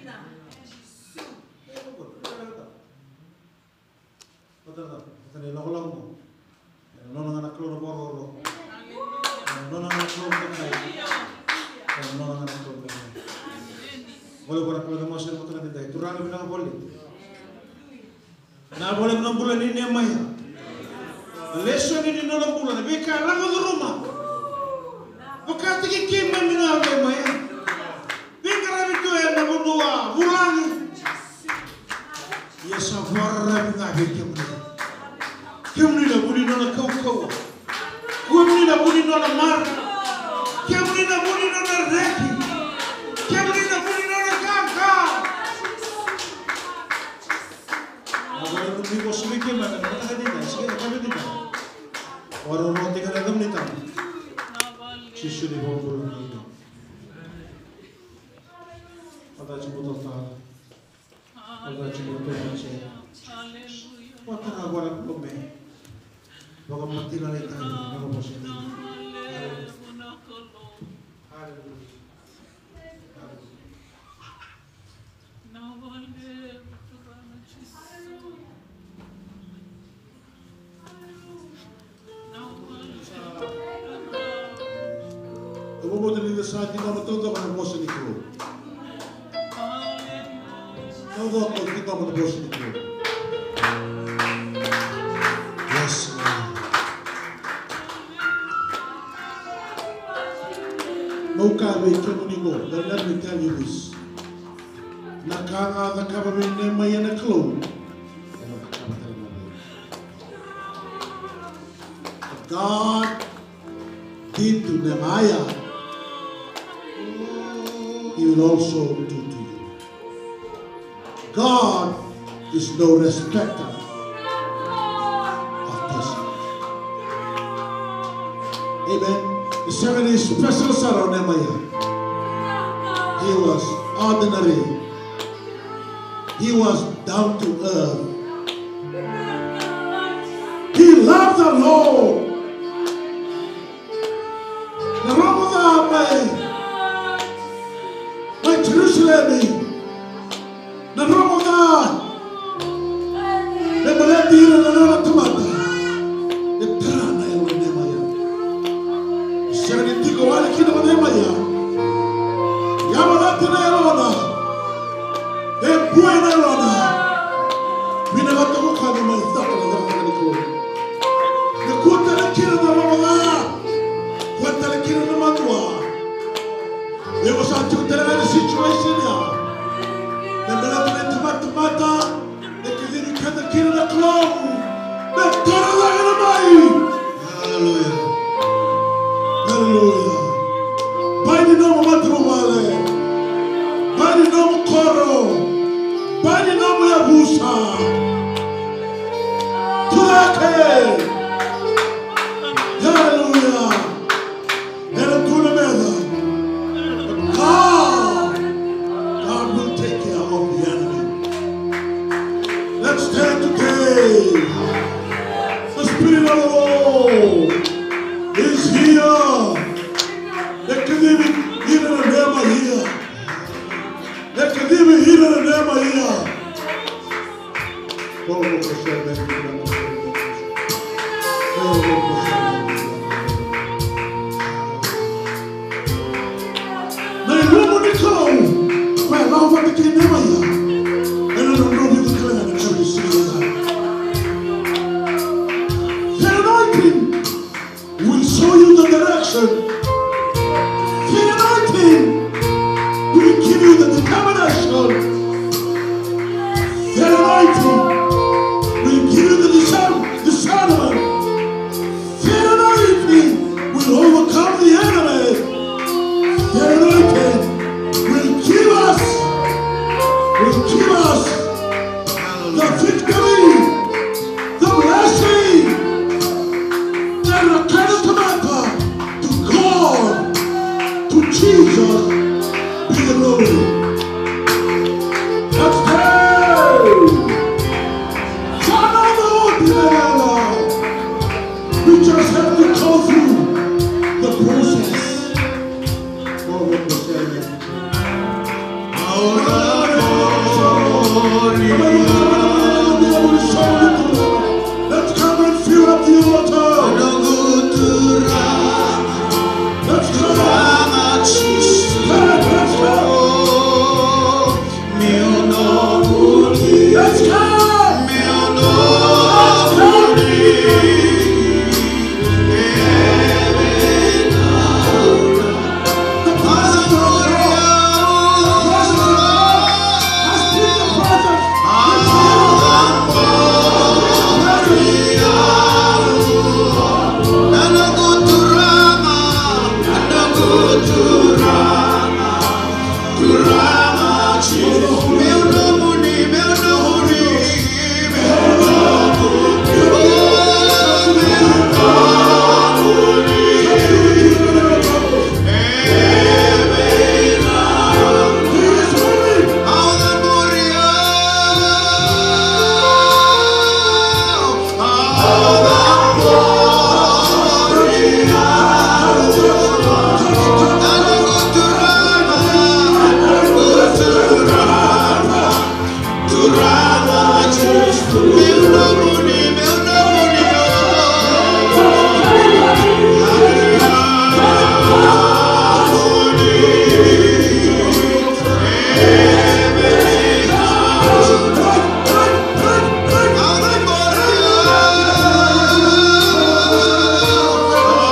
Na boleh bulan ini maya. Lesson ini dalam bulan. Bika lagu di rumah. Bukan tiki kim memina maya. Bika rabi tu yang nabu dua bulan. Ya safar rabi ngabe kim ni dah buli nona kau. Kim ni dah buli nona mar. Kim ni dah buli nona reki. Kim ni dah buli nona kakak. Hindi ko sumikil na nagkakadina, sige nagkakadina. Waro roti ka na gamit ang sisyo ni Bobo ng ito. Pagkat siya ta. Pagkat siya siya. Patara wala kume. Baka matila na ito. Baka po siya. Hallelujah. Vamos ter saat kita betul-betul akan bos ini kru. Tahu tak kita akan bos ini kru. Yes. Mau kami kemuningo, dan let me tell you this. Nakanga nakababine mayana kru. God did to Nehemiah, He will also do to you. God is no respecter of persons. Amen. The 70 special son of Nehemiah. He was ordinary. He was down to earth. He loved the Lord. My kami maithaka na dhaka ni ko. Na kuota na kira na ramanga. Kuota na kira na matua. Ewa sa tutela na situation ya. Na melata na tamata. Na kizini kada kira na klau. Na tara na gana mai. Hallelujah. Hallelujah. Pai di nomo matru wale. Pai di nomo koro. Pai di nomo yabusa. Tulake. Hallelujah. Era tuna meda. God will take care of the enemy. Let's stand today. The Spirit of the Lord is here. Let can even hear the name of here. Let can even hear the name of here. Na ilumu nikau, kwa lauwa tiki nema ya. Ena nondobi kukala na chabi sila. The anointing will show you the direction. The anointing will give you the determination. The anointing will give you the discernment. The anointing will overcome the enemy. The anointing will give us the victory, the blessing, and the kind of tomato to God, to Jesus be the glory. Let's pray. We just have to go through the process. Let's come and fill up the altar. Let's go. Let's go. Let's go.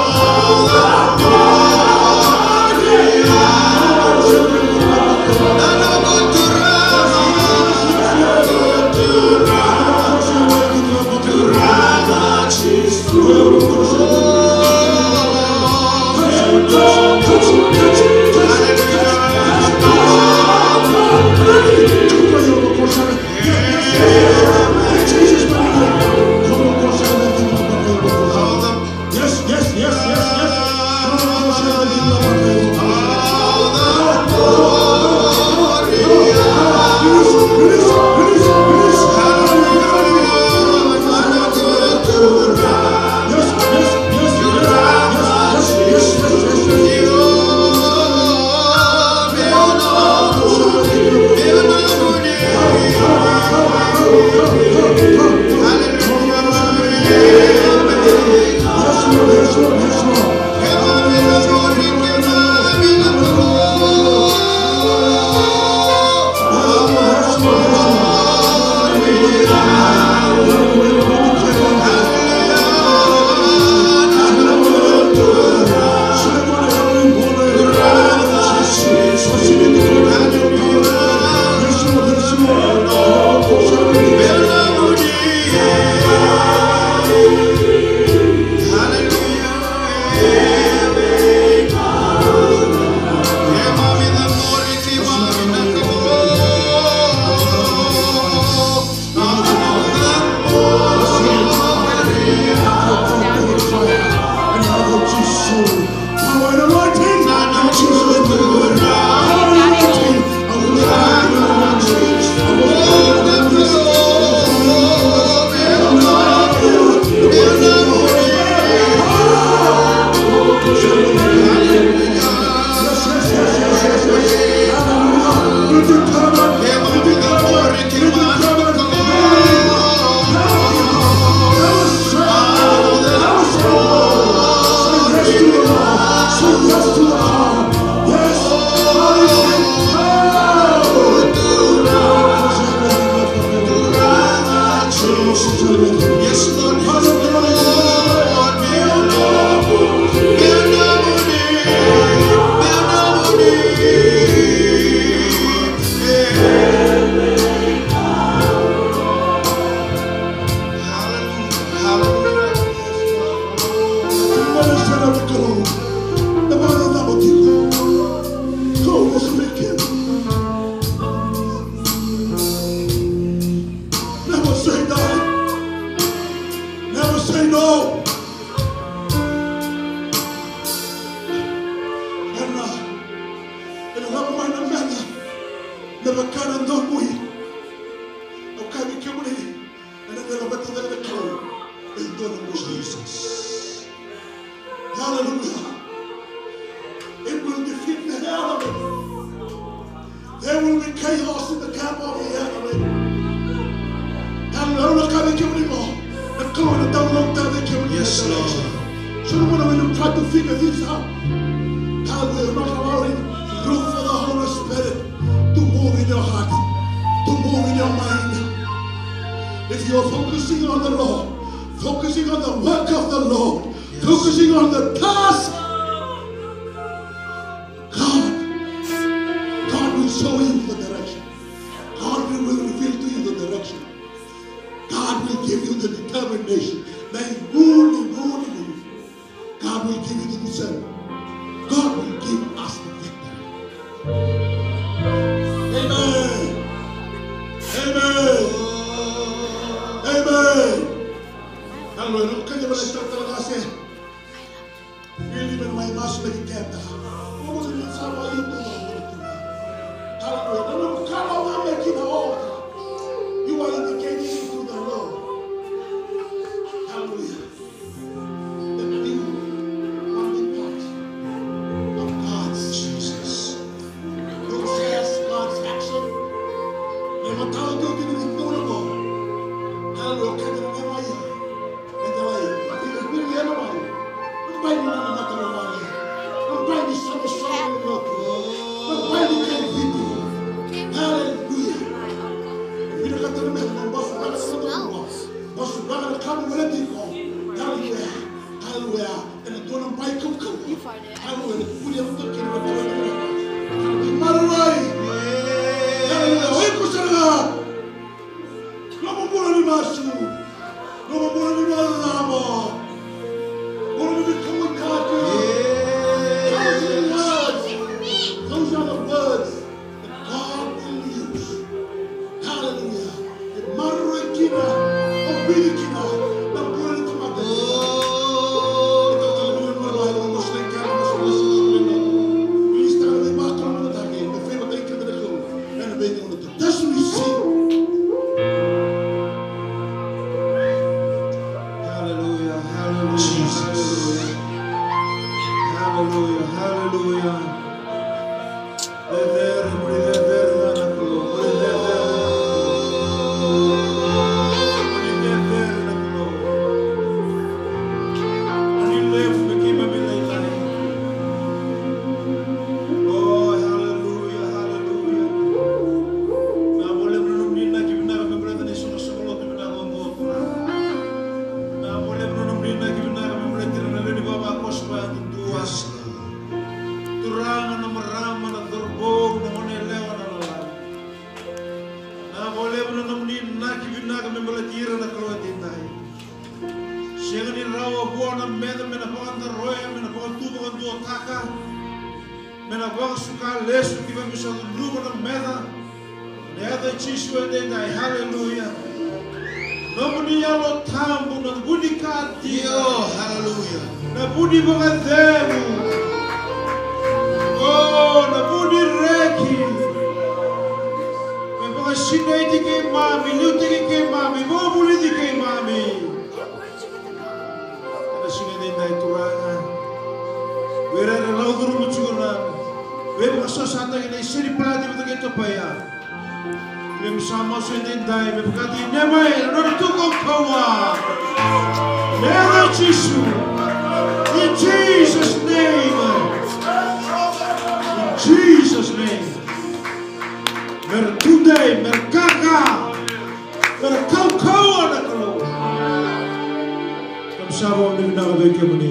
sabong ni bina kabe ke muni.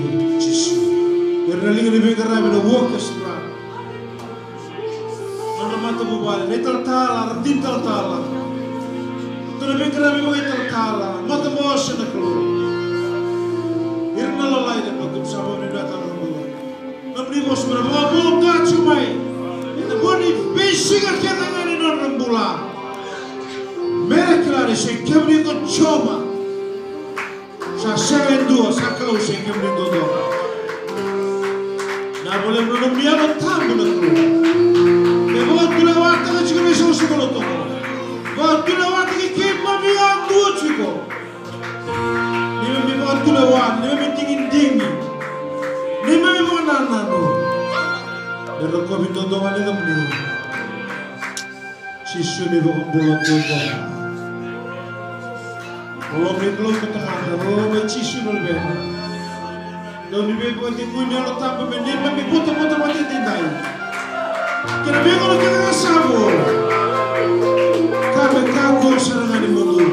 Kerana lingi ni kerana bina walk kestra. Nana mata bubal, ni tertala, ratin tertala. Tuna bina kerana bina tertala, mata bos na keluar. Irna lalai dan matum sabong ni bina tertala. Namni bos berapa buka cumai. Itu boni basic kita ngani non bula. Mereka lari sekemni ko coba. Sa dua, sa kau sekemni todo. Na boleh belum dia letak belum. Memang tu lewat tak cikgu mesra sekolah tu. Bawa tu lewat ke kemah dia tu cikgu. Ni memang tu lewat, ni memang tinggi. Ni memang nana tu. Dan kau minta doa ni tak boleh. Sisu ni bukan tu doa. Oh, belum ketemu. Oh, cisu nolbe. Lalu ni buat di punya letak pembeli, tapi foto-foto macam tindai. Kena bingung kita sabu. Kami kagum serangan di mulut.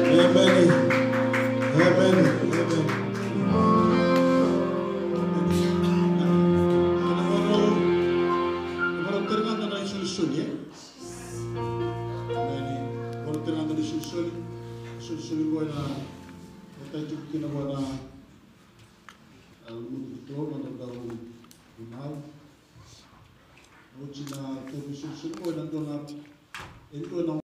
Amen. Amen. Amen. Orang teringat ada isu-isu ya. Orang teringat ada isu-isu. Isu-isu gua na. Kita juga kena gua na. Itu menurut Imam, Uchina tu isu-isu gua na. Itu